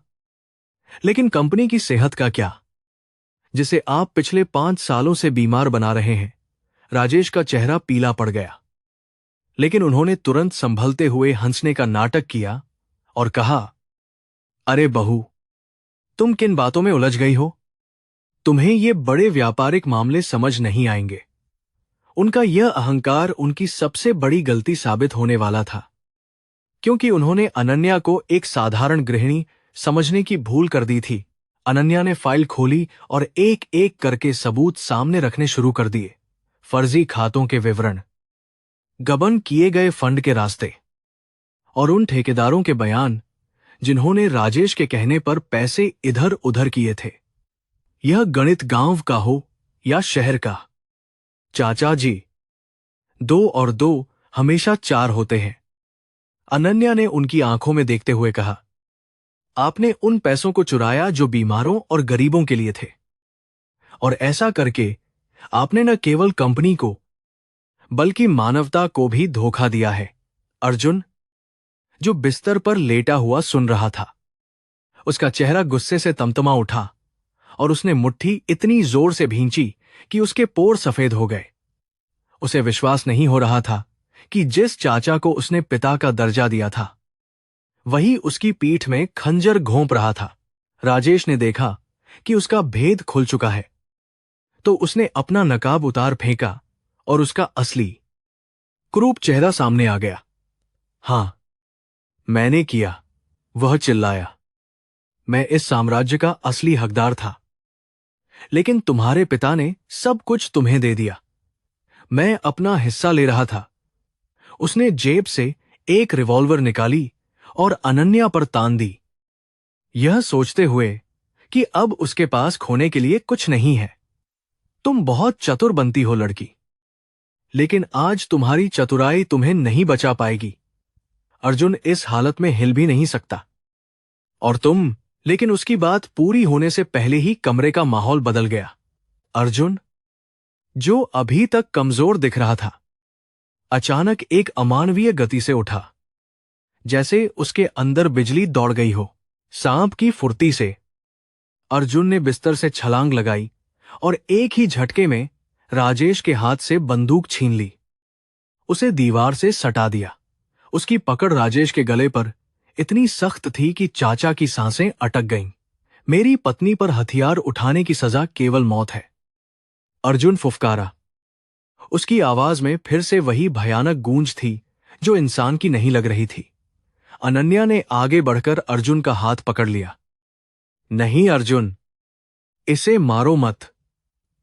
लेकिन कंपनी की सेहत का क्या, जिसे आप पिछले 5 सालों से बीमार बना रहे हैं? राजेश का चेहरा पीला पड़ गया, लेकिन उन्होंने तुरंत संभलते हुए हंसने का नाटक किया और कहा, अरे बहू, तुम किन बातों में उलझ गई हो? तुम्हें ये बड़े व्यापारिक मामले समझ नहीं आएंगे। उनका यह अहंकार उनकी सबसे बड़ी गलती साबित होने वाला था, क्योंकि उन्होंने अनन्या को एक साधारण गृहिणी समझने की भूल कर दी थी। अनन्या ने फाइल खोली और एक एक करके सबूत सामने रखने शुरू कर दिए। फर्जी खातों के विवरण, गबन किए गए फंड के रास्ते, और उन ठेकेदारों के बयान जिन्होंने राजेश के कहने पर पैसे इधर उधर किए थे। यह गणित गांव का हो या शहर का, चाचा जी, 2 और 2 हमेशा 4 होते हैं। अनन्या ने उनकी आंखों में देखते हुए कहा, आपने उन पैसों को चुराया जो बीमारों और गरीबों के लिए थे, और ऐसा करके आपने न केवल कंपनी को, बल्कि मानवता को भी धोखा दिया है। अर्जुन, जो बिस्तर पर लेटा हुआ सुन रहा था, उसका चेहरा गुस्से से तमतमा उठा और उसने मुट्ठी इतनी जोर से भींची कि उसके पोर सफेद हो गए। उसे विश्वास नहीं हो रहा था कि जिस चाचा को उसने पिता का दर्जा दिया था, वही उसकी पीठ में खंजर घोंप रहा था। राजेश ने देखा कि उसका भेद खुल चुका है, तो उसने अपना नकाब उतार फेंका और उसका असली क्रूप चेहरा सामने आ गया। हां, मैंने किया, वह चिल्लाया। मैं इस साम्राज्य का असली हकदार था, लेकिन तुम्हारे पिता ने सब कुछ तुम्हें दे दिया। मैं अपना हिस्सा ले रहा था। उसने जेब से एक रिवॉल्वर निकाली और अनन्या पर तान दी, यह सोचते हुए कि अब उसके पास खोने के लिए कुछ नहीं है। तुम बहुत चतुर बनती हो लड़की, लेकिन आज तुम्हारी चतुराई तुम्हें नहीं बचा पाएगी। अर्जुन इस हालत में हिल भी नहीं सकता। और तुम। लेकिन उसकी बात पूरी होने से पहले ही कमरे का माहौल बदल गया। अर्जुन, जो अभी तक कमजोर दिख रहा था, अचानक एक अमानवीय गति से उठा, जैसे उसके अंदर बिजली दौड़ गई हो। सांप की फुर्ती से अर्जुन ने बिस्तर से छलांग लगाई और एक ही झटके में राजेश के हाथ से बंदूक छीन ली। उसे दीवार से सटा दिया। उसकी पकड़ राजेश के गले पर इतनी सख्त थी कि चाचा की सांसें अटक गईं। मेरी पत्नी पर हथियार उठाने की सजा केवल मौत है, अर्जुन फुफकारा। उसकी आवाज में फिर से वही भयानक गूंज थी जो इंसान की नहीं लग रही थी। अनन्या ने आगे बढ़कर अर्जुन का हाथ पकड़ लिया। नहीं अर्जुन, इसे मारो मत,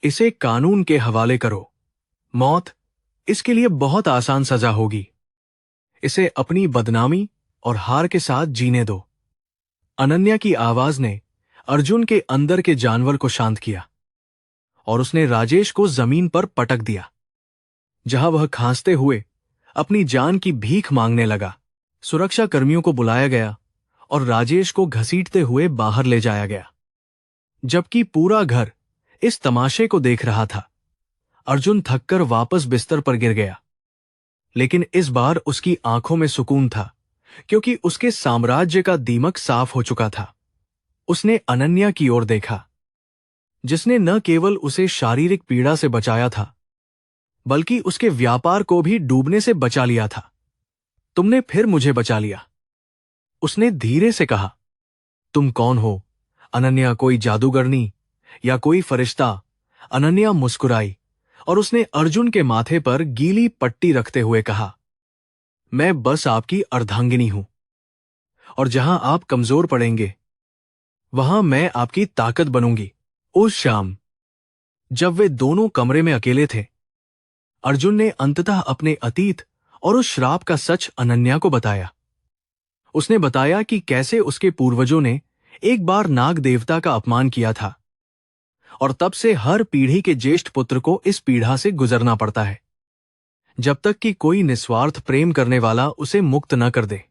इसे कानून के हवाले करो। मौत इसके लिए बहुत आसान सजा होगी। इसे अपनी बदनामी और हार के साथ जीने दो। अनन्या की आवाज ने अर्जुन के अंदर के जानवर को शांत किया और उसने राजेश को जमीन पर पटक दिया, जहां वह खांसते हुए अपनी जान की भीख मांगने लगा। सुरक्षा कर्मियों को बुलाया गया और राजेश को घसीटते हुए बाहर ले जाया गया। जबकि पूरा घर इस तमाशे को देख रहा था, अर्जुन थककर वापस बिस्तर पर गिर गया। लेकिन इस बार उसकी आंखों में सुकून था, क्योंकि उसके साम्राज्य का दीमक साफ हो चुका था। उसने अनन्या की ओर देखा, जिसने न केवल उसे शारीरिक पीड़ा से बचाया था, बल्कि उसके व्यापार को भी डूबने से बचा लिया था। तुमने फिर मुझे बचा लिया, उसने धीरे से कहा। तुम कौन हो अनन्या? कोई जादूगरनी या कोई फरिश्ता? अनन्या मुस्कुराई और उसने अर्जुन के माथे पर गीली पट्टी रखते हुए कहा, मैं बस आपकी अर्धांगिनी हूं, और जहां आप कमजोर पड़ेंगे वहां मैं आपकी ताकत बनूंगी। उस शाम जब वे दोनों कमरे में अकेले थे, अर्जुन ने अंततः अपने अतीत और उस श्राप का सच अनन्या को बताया। उसने बताया कि कैसे उसके पूर्वजों ने एक बार नाग देवता का अपमान किया था, और तब से हर पीढ़ी के ज्येष्ठ पुत्र को इस पीढ़ा से गुजरना पड़ता है, जब तक कि कोई निस्वार्थ प्रेम करने वाला उसे मुक्त न कर दे।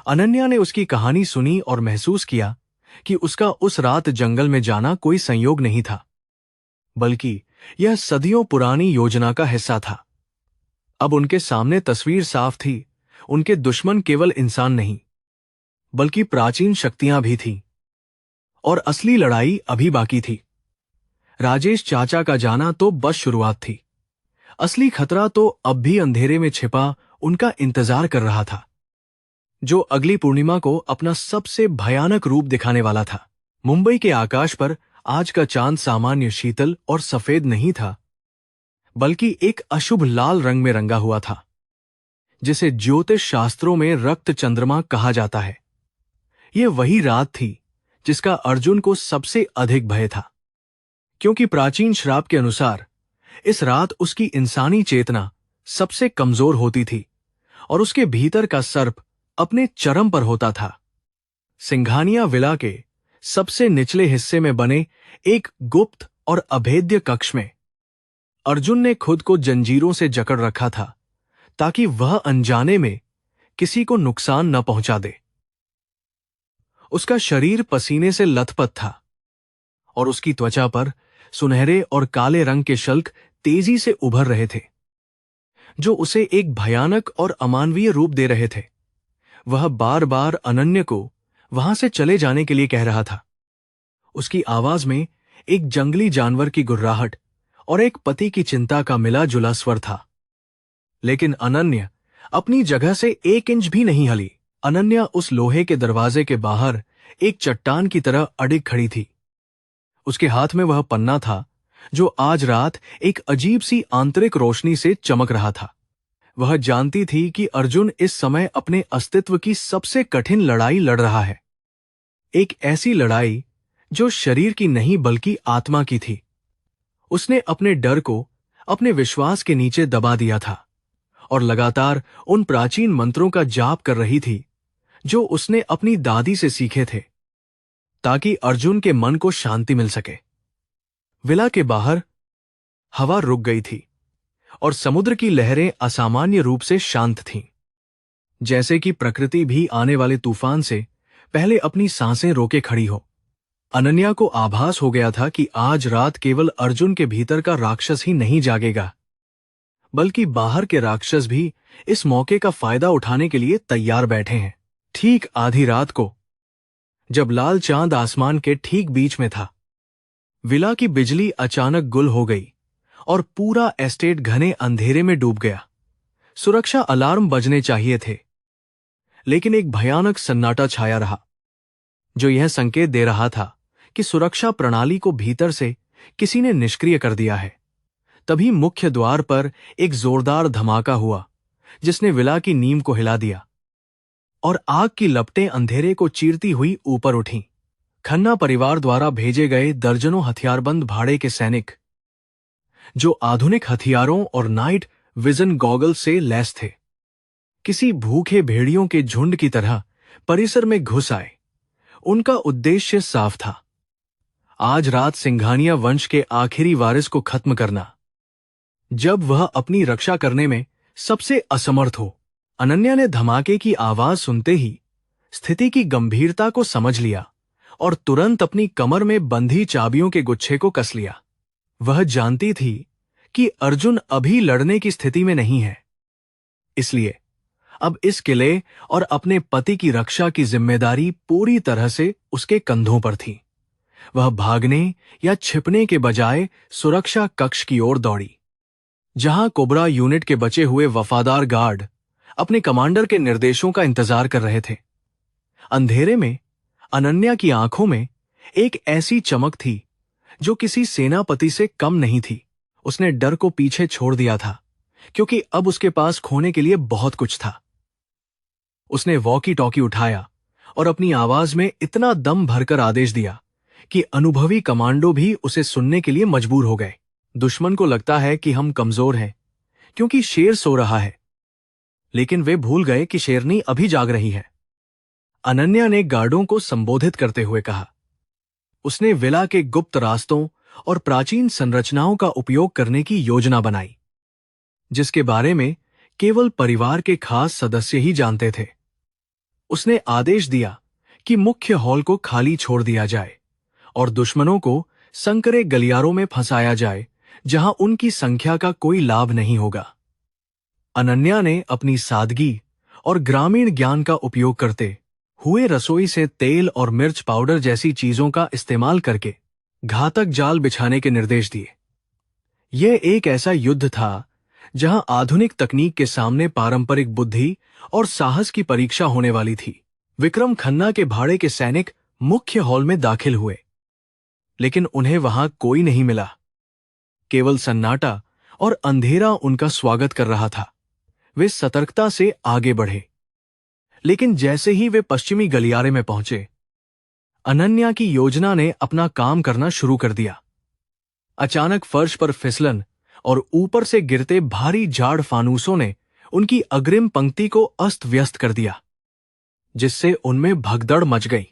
अनन्या ने उसकी कहानी सुनी और महसूस किया कि उसका उस रात जंगल में जाना कोई संयोग नहीं था, बल्कि यह सदियों पुरानी योजना का हिस्सा था। अब उनके सामने तस्वीर साफ थी। उनके दुश्मन केवल इंसान नहीं, बल्कि प्राचीन शक्तियां भी थीं, और असली लड़ाई अभी बाकी थी। राजेश चाचा का जाना तो बस शुरुआत थी। असली खतरा तो अब भी अंधेरे में छिपा उनका इंतजार कर रहा था, जो अगली पूर्णिमा को अपना सबसे भयानक रूप दिखाने वाला था। मुंबई के आकाश पर आज का चांद सामान्य शीतल और सफेद नहीं था, बल्कि एक अशुभ लाल रंग में रंगा हुआ था, जिसे ज्योतिष शास्त्रों में रक्त चंद्रमा कहा जाता है। यह वही रात थी जिसका अर्जुन को सबसे अधिक भय था, क्योंकि प्राचीन श्राप के अनुसार इस रात उसकी इंसानी चेतना सबसे कमजोर होती थी और उसके भीतर का सर्प अपने चरम पर होता था। सिंघानिया विला के सबसे निचले हिस्से में बने एक गुप्त और अभेद्य कक्ष में अर्जुन ने खुद को जंजीरों से जकड़ रखा था, ताकि वह अनजाने में किसी को नुकसान न पहुंचा दे। उसका शरीर पसीने से लथपथ था और उसकी त्वचा पर सुनहरे और काले रंग के शल्क तेजी से उभर रहे थे, जो उसे एक भयानक और अमानवीय रूप दे रहे थे। वह बार बार अनन्या को वहां से चले जाने के लिए कह रहा था। उसकी आवाज में एक जंगली जानवर की गुर्राहट और एक पति की चिंता का मिला जुला स्वर था। लेकिन अनन्या अपनी जगह से 1 इंच भी नहीं हिली। अनन्या उस लोहे के दरवाजे के बाहर एक चट्टान की तरह अडिग खड़ी थी। उसके हाथ में वह पन्ना था जो आज रात एक अजीब सी आंतरिक रोशनी से चमक रहा था। वह जानती थी कि अर्जुन इस समय अपने अस्तित्व की सबसे कठिन लड़ाई लड़ रहा है, एक ऐसी लड़ाई जो शरीर की नहीं बल्कि आत्मा की थी। उसने अपने डर को अपने विश्वास के नीचे दबा दिया था और लगातार उन प्राचीन मंत्रों का जाप कर रही थी जो उसने अपनी दादी से सीखे थे। ताकि अर्जुन के मन को शांति मिल सके। विला के बाहर हवा रुक गई थी और समुद्र की लहरें असामान्य रूप से शांत थीं, जैसे कि प्रकृति भी आने वाले तूफान से पहले अपनी सांसें रोके खड़ी हो। अनन्या को आभास हो गया था कि आज रात केवल अर्जुन के भीतर का राक्षस ही नहीं जागेगा, बल्कि बाहर के राक्षस भी इस मौके का फायदा उठाने के लिए तैयार बैठे हैं। ठीक आधी रात को, जब लाल चांद आसमान के ठीक बीच में था, विला की बिजली अचानक गुल हो गई और पूरा एस्टेट घने अंधेरे में डूब गया। सुरक्षा अलार्म बजने चाहिए थे, लेकिन एक भयानक सन्नाटा छाया रहा, जो यह संकेत दे रहा था कि सुरक्षा प्रणाली को भीतर से किसी ने निष्क्रिय कर दिया है। तभी मुख्य द्वार पर एक जोरदार धमाका हुआ, जिसने विला की नींव को हिला दिया और आग की लपटें अंधेरे को चीरती हुई ऊपर उठीं। खन्ना परिवार द्वारा भेजे गए दर्जनों हथियारबंद भाड़े के सैनिक, जो आधुनिक हथियारों और नाइट विजन गॉगल से लैस थे, किसी भूखे भेड़ियों के झुंड की तरह परिसर में घुस आए। उनका उद्देश्य साफ था, आज रात सिंघानिया वंश के आखिरी वारिस को खत्म करना, जब वह अपनी रक्षा करने में सबसे असमर्थ हो। अनन्या ने धमाके की आवाज सुनते ही स्थिति की गंभीरता को समझ लिया और तुरंत अपनी कमर में बंधी चाबियों के गुच्छे को कस लिया। वह जानती थी कि अर्जुन अभी लड़ने की स्थिति में नहीं है, इसलिए अब इस किले और अपने पति की रक्षा की जिम्मेदारी पूरी तरह से उसके कंधों पर थी। वह भागने या छिपने के बजाय सुरक्षा कक्ष की ओर दौड़ी, जहां कोबरा यूनिट के बचे हुए वफादार गार्ड अपने कमांडर के निर्देशों का इंतजार कर रहे थे। अंधेरे में अनन्या की आंखों में एक ऐसी चमक थी जो किसी सेनापति से कम नहीं थी। उसने डर को पीछे छोड़ दिया था, क्योंकि अब उसके पास खोने के लिए बहुत कुछ था। उसने वॉकी टॉकी उठाया और अपनी आवाज में इतना दम भरकर आदेश दिया कि अनुभवी कमांडो भी उसे सुनने के लिए मजबूर हो गए। दुश्मन को लगता है कि हम कमजोर हैं क्योंकि शेर सो रहा है, लेकिन वे भूल गए कि शेरनी अभी जाग रही है। अनन्या ने गार्डों को संबोधित करते हुए कहा। उसने विला के गुप्त रास्तों और प्राचीन संरचनाओं का उपयोग करने की योजना बनाई, जिसके बारे में केवल परिवार के खास सदस्य ही जानते थे। उसने आदेश दिया कि मुख्य हॉल को खाली छोड़ दिया जाए और दुश्मनों को संकरे गलियारों में फंसाया जाए, जहां उनकी संख्या का कोई लाभ नहीं होगा। अनन्या ने अपनी सादगी और ग्रामीण ज्ञान का उपयोग करते हुए रसोई से तेल और मिर्च पाउडर जैसी चीजों का इस्तेमाल करके घातक जाल बिछाने के निर्देश दिए। यह एक ऐसा युद्ध था जहां आधुनिक तकनीक के सामने पारंपरिक बुद्धि और साहस की परीक्षा होने वाली थी। विक्रम खन्ना के भाड़े के सैनिक मुख्य हॉल में दाखिल हुए, लेकिन उन्हें वहां कोई नहीं मिला। केवल सन्नाटा और अंधेरा उनका स्वागत कर रहा था। वे सतर्कता से आगे बढ़े, लेकिन जैसे ही वे पश्चिमी गलियारे में पहुंचे, अनन्या की योजना ने अपना काम करना शुरू कर दिया। अचानक फर्श पर फिसलन और ऊपर से गिरते भारी झाड़ फानूसों ने उनकी अग्रिम पंक्ति को अस्त व्यस्त कर दिया, जिससे उनमें भगदड़ मच गई।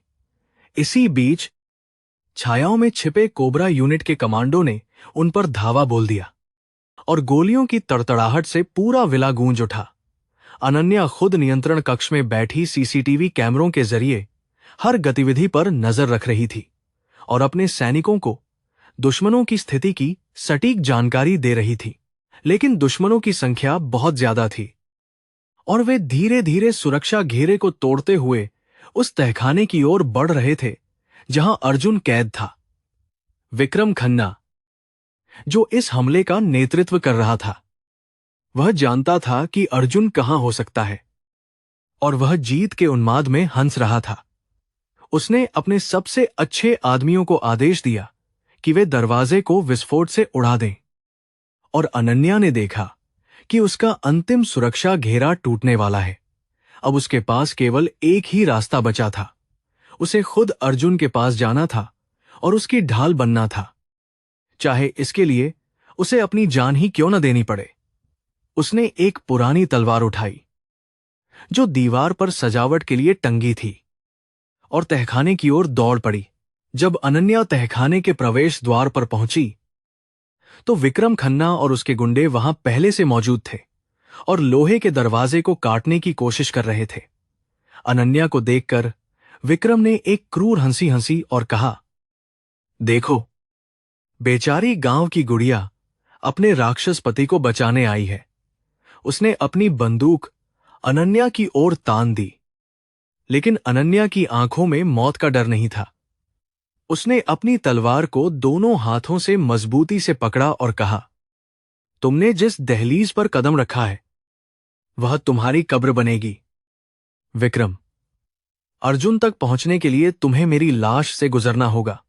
इसी बीच छायाओं में छिपे कोबरा यूनिट के कमांडो ने उन पर धावा बोल दिया और गोलियों की तड़तड़ाहट से पूरा विला गूंज उठा। अनन्या खुद नियंत्रण कक्ष में बैठी सीसीटीवी कैमरों के जरिए हर गतिविधि पर नजर रख रही थी और अपने सैनिकों को दुश्मनों की स्थिति की सटीक जानकारी दे रही थी। लेकिन दुश्मनों की संख्या बहुत ज्यादा थी और वे धीरे धीरे सुरक्षा घेरे को तोड़ते हुए उस तहखाने की ओर बढ़ रहे थे जहां अर्जुन कैद था। विक्रम खन्ना, जो इस हमले का नेतृत्व कर रहा था, वह जानता था कि अर्जुन कहां हो सकता है और वह जीत के उन्माद में हंस रहा था। उसने अपने सबसे अच्छे आदमियों को आदेश दिया कि वे दरवाजे को विस्फोट से उड़ा दें, और अनन्या ने देखा कि उसका अंतिम सुरक्षा घेरा टूटने वाला है। अब उसके पास केवल एक ही रास्ता बचा था। उसे खुद अर्जुन के पास जाना था और उसकी ढाल बनना था, चाहे इसके लिए उसे अपनी जान ही क्यों न देनी पड़े। उसने एक पुरानी तलवार उठाई जो दीवार पर सजावट के लिए टंगी थी और तहखाने की ओर दौड़ पड़ी। जब अनन्या तहखाने के प्रवेश द्वार पर पहुंची तो विक्रम खन्ना और उसके गुंडे वहां पहले से मौजूद थे और लोहे के दरवाजे को काटने की कोशिश कर रहे थे। अनन्या को देखकर विक्रम ने एक क्रूर हंसी हंसी और कहा, देखो, बेचारी गांव की गुड़िया अपने राक्षस पति को बचाने आई है। उसने अपनी बंदूक अनन्या की ओर तान दी, लेकिन अनन्या की आंखों में मौत का डर नहीं था। उसने अपनी तलवार को दोनों हाथों से मजबूती से पकड़ा और कहा, तुमने जिस दहलीज पर कदम रखा है वह तुम्हारी कब्र बनेगी। विक्रम, अर्जुन तक पहुंचने के लिए तुम्हें मेरी लाश से गुजरना होगा।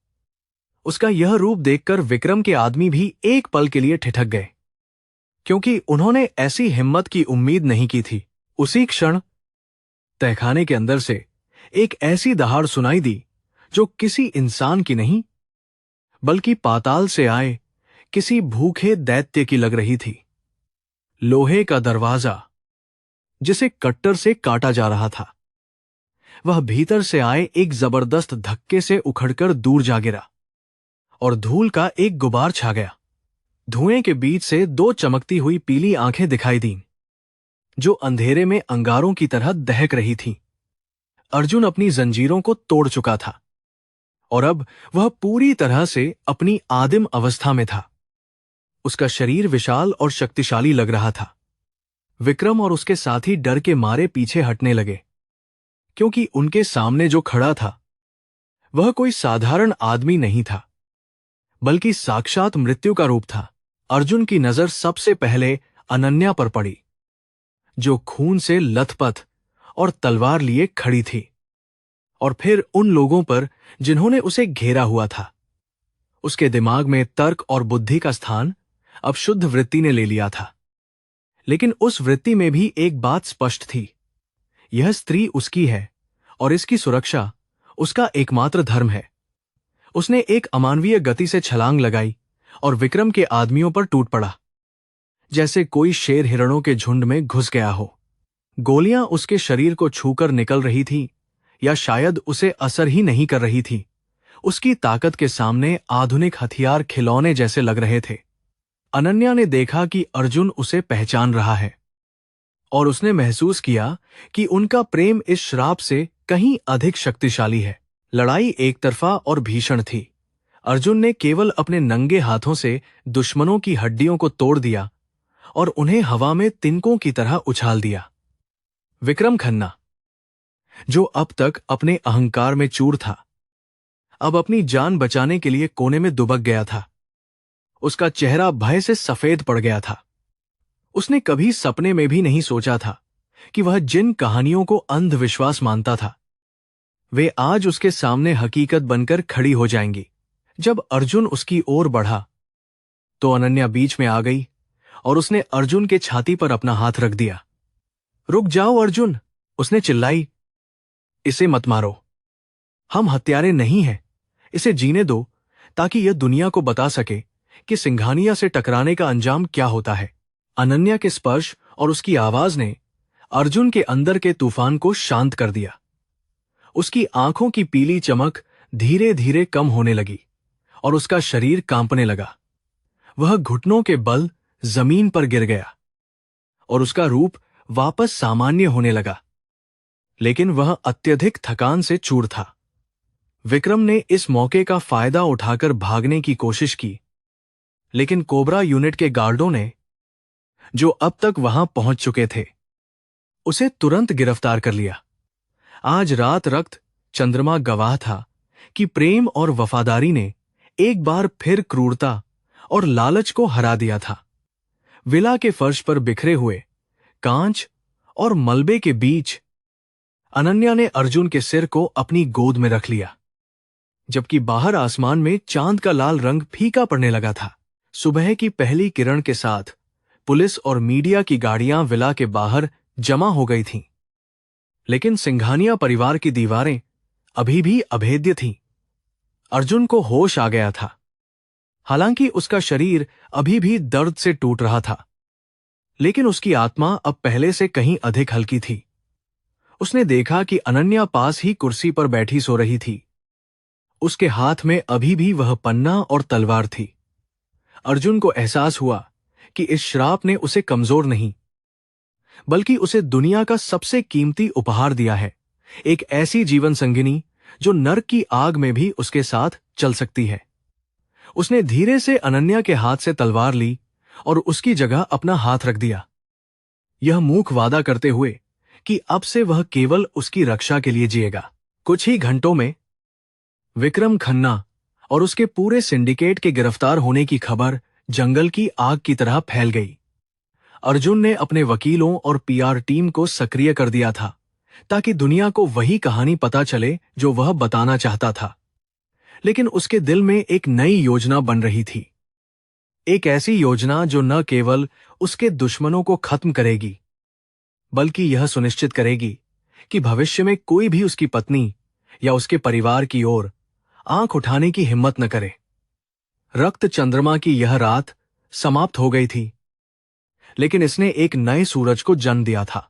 उसका यह रूप देखकर विक्रम के आदमी भी एक पल के लिए ठिठक गए, क्योंकि उन्होंने ऐसी हिम्मत की उम्मीद नहीं की थी। उसी क्षण तहखाने के अंदर से एक ऐसी दहाड़ सुनाई दी जो किसी इंसान की नहीं बल्कि पाताल से आए किसी भूखे दैत्य की लग रही थी। लोहे का दरवाजा जिसे कट्टर से काटा जा रहा था, वह भीतर से आए एक जबरदस्त धक्के से उखड़कर दूर जा गिरा और धूल का एक गुबार छा गया। धुएं के बीच से दो चमकती हुई पीली आंखें दिखाई दीं, जो अंधेरे में अंगारों की तरह दहक रही थीं। अर्जुन अपनी जंजीरों को तोड़ चुका था और अब वह पूरी तरह से अपनी आदिम अवस्था में था। उसका शरीर विशाल और शक्तिशाली लग रहा था। विक्रम और उसके साथी डर के मारे पीछे हटने लगे, क्योंकि उनके सामने जो खड़ा था वह कोई साधारण आदमी नहीं था, बल्कि साक्षात मृत्यु का रूप था। अर्जुन की नजर सबसे पहले अनन्या पर पड़ी, जो खून से लथपथ और तलवार लिए खड़ी थी, और फिर उन लोगों पर जिन्होंने उसे घेरा हुआ था। उसके दिमाग में तर्क और बुद्धि का स्थान अब शुद्ध वृत्ति ने ले लिया था, लेकिन उस वृत्ति में भी एक बात स्पष्ट थी, यह स्त्री उसकी है और इसकी सुरक्षा उसका एकमात्र धर्म है। उसने एक अमानवीय गति से छलांग लगाई और विक्रम के आदमियों पर टूट पड़ा, जैसे कोई शेर हिरणों के झुंड में घुस गया हो। गोलियां उसके शरीर को छूकर निकल रही थीं, या शायद उसे असर ही नहीं कर रही थी। उसकी ताकत के सामने आधुनिक हथियार खिलौने जैसे लग रहे थे। अनन्या ने देखा कि अर्जुन उसे पहचान रहा है, और उसने महसूस किया कि उनका प्रेम इस श्राप से कहीं अधिक शक्तिशाली है। लड़ाई एक तरफा और भीषण थी। अर्जुन ने केवल अपने नंगे हाथों से दुश्मनों की हड्डियों को तोड़ दिया और उन्हें हवा में तिनकों की तरह उछाल दिया। विक्रम खन्ना, जो अब तक अपने अहंकार में चूर था, अब अपनी जान बचाने के लिए कोने में दुबक गया था। उसका चेहरा भय से सफेद पड़ गया था। उसने कभी सपने में भी नहीं सोचा था कि वह जिन कहानियों को अंधविश्वास मानता था, वे आज उसके सामने हकीकत बनकर खड़ी हो जाएंगी। जब अर्जुन उसकी ओर बढ़ा तो अनन्या बीच में आ गई और उसने अर्जुन के छाती पर अपना हाथ रख दिया। रुक जाओ अर्जुन, उसने चिल्लाई, इसे मत मारो। हम हत्यारे नहीं हैं, इसे जीने दो, ताकि यह दुनिया को बता सके कि सिंघानिया से टकराने का अंजाम क्या होता है। अनन्या के स्पर्श और उसकी आवाज ने अर्जुन के अंदर के तूफान को शांत कर दिया। उसकी आंखों की पीली चमक धीरे धीरे कम होने लगी और उसका शरीर कांपने लगा। वह घुटनों के बल जमीन पर गिर गया और उसका रूप वापस सामान्य होने लगा, लेकिन वह अत्यधिक थकान से चूर था। विक्रम ने इस मौके का फायदा उठाकर भागने की कोशिश की, लेकिन कोबरा यूनिट के गार्डों ने, जो अब तक वहां पहुंच चुके थे, उसे तुरंत गिरफ्तार कर लिया। आज रात रक्त चंद्रमा गवाह था कि प्रेम और वफादारी ने एक बार फिर क्रूरता और लालच को हरा दिया था। विला के फर्श पर बिखरे हुए कांच और मलबे के बीच अनन्या ने अर्जुन के सिर को अपनी गोद में रख लिया, जबकि बाहर आसमान में चांद का लाल रंग फीका पड़ने लगा था। सुबह की पहली किरण के साथ पुलिस और मीडिया की गाड़ियां विला के बाहर जमा हो गई थीं, लेकिन सिंघानिया परिवार की दीवारें अभी भी अभेद्य थीं। अर्जुन को होश आ गया था, हालांकि उसका शरीर अभी भी दर्द से टूट रहा था, लेकिन उसकी आत्मा अब पहले से कहीं अधिक हल्की थी। उसने देखा कि अनन्या पास ही कुर्सी पर बैठी सो रही थी उसके हाथ में अभी भी वह पन्ना और तलवार थी। अर्जुन को एहसास हुआ कि इस श्राप ने उसे कमजोर नहीं, बल्कि उसे दुनिया का सबसे कीमती उपहार दिया है, एक ऐसी जीवन संगिनी जो नरक की आग में भी उसके साथ चल सकती है। उसने धीरे से अनन्या के हाथ से तलवार ली और उसकी जगह अपना हाथ रख दिया, यह मूक वादा करते हुए कि अब से वह केवल उसकी रक्षा के लिए जिएगा। कुछ ही घंटों में विक्रम खन्ना और उसके पूरे सिंडिकेट के गिरफ्तार होने की खबर जंगल की आग की तरह फैल गई। अर्जुन ने अपने वकीलों और पीआर टीम को सक्रिय कर दिया था ताकि दुनिया को वही कहानी पता चले जो वह बताना चाहता था। लेकिन उसके दिल में एक नई योजना बन रही थी, एक ऐसी योजना जो न केवल उसके दुश्मनों को खत्म करेगी, बल्कि यह सुनिश्चित करेगी कि भविष्य में कोई भी उसकी पत्नी या उसके परिवार की ओर आंख उठाने की हिम्मत न करे। रक्त चंद्रमा की यह रात समाप्त हो गई थी, लेकिन इसने एक नए सूरज को जन्म दिया था,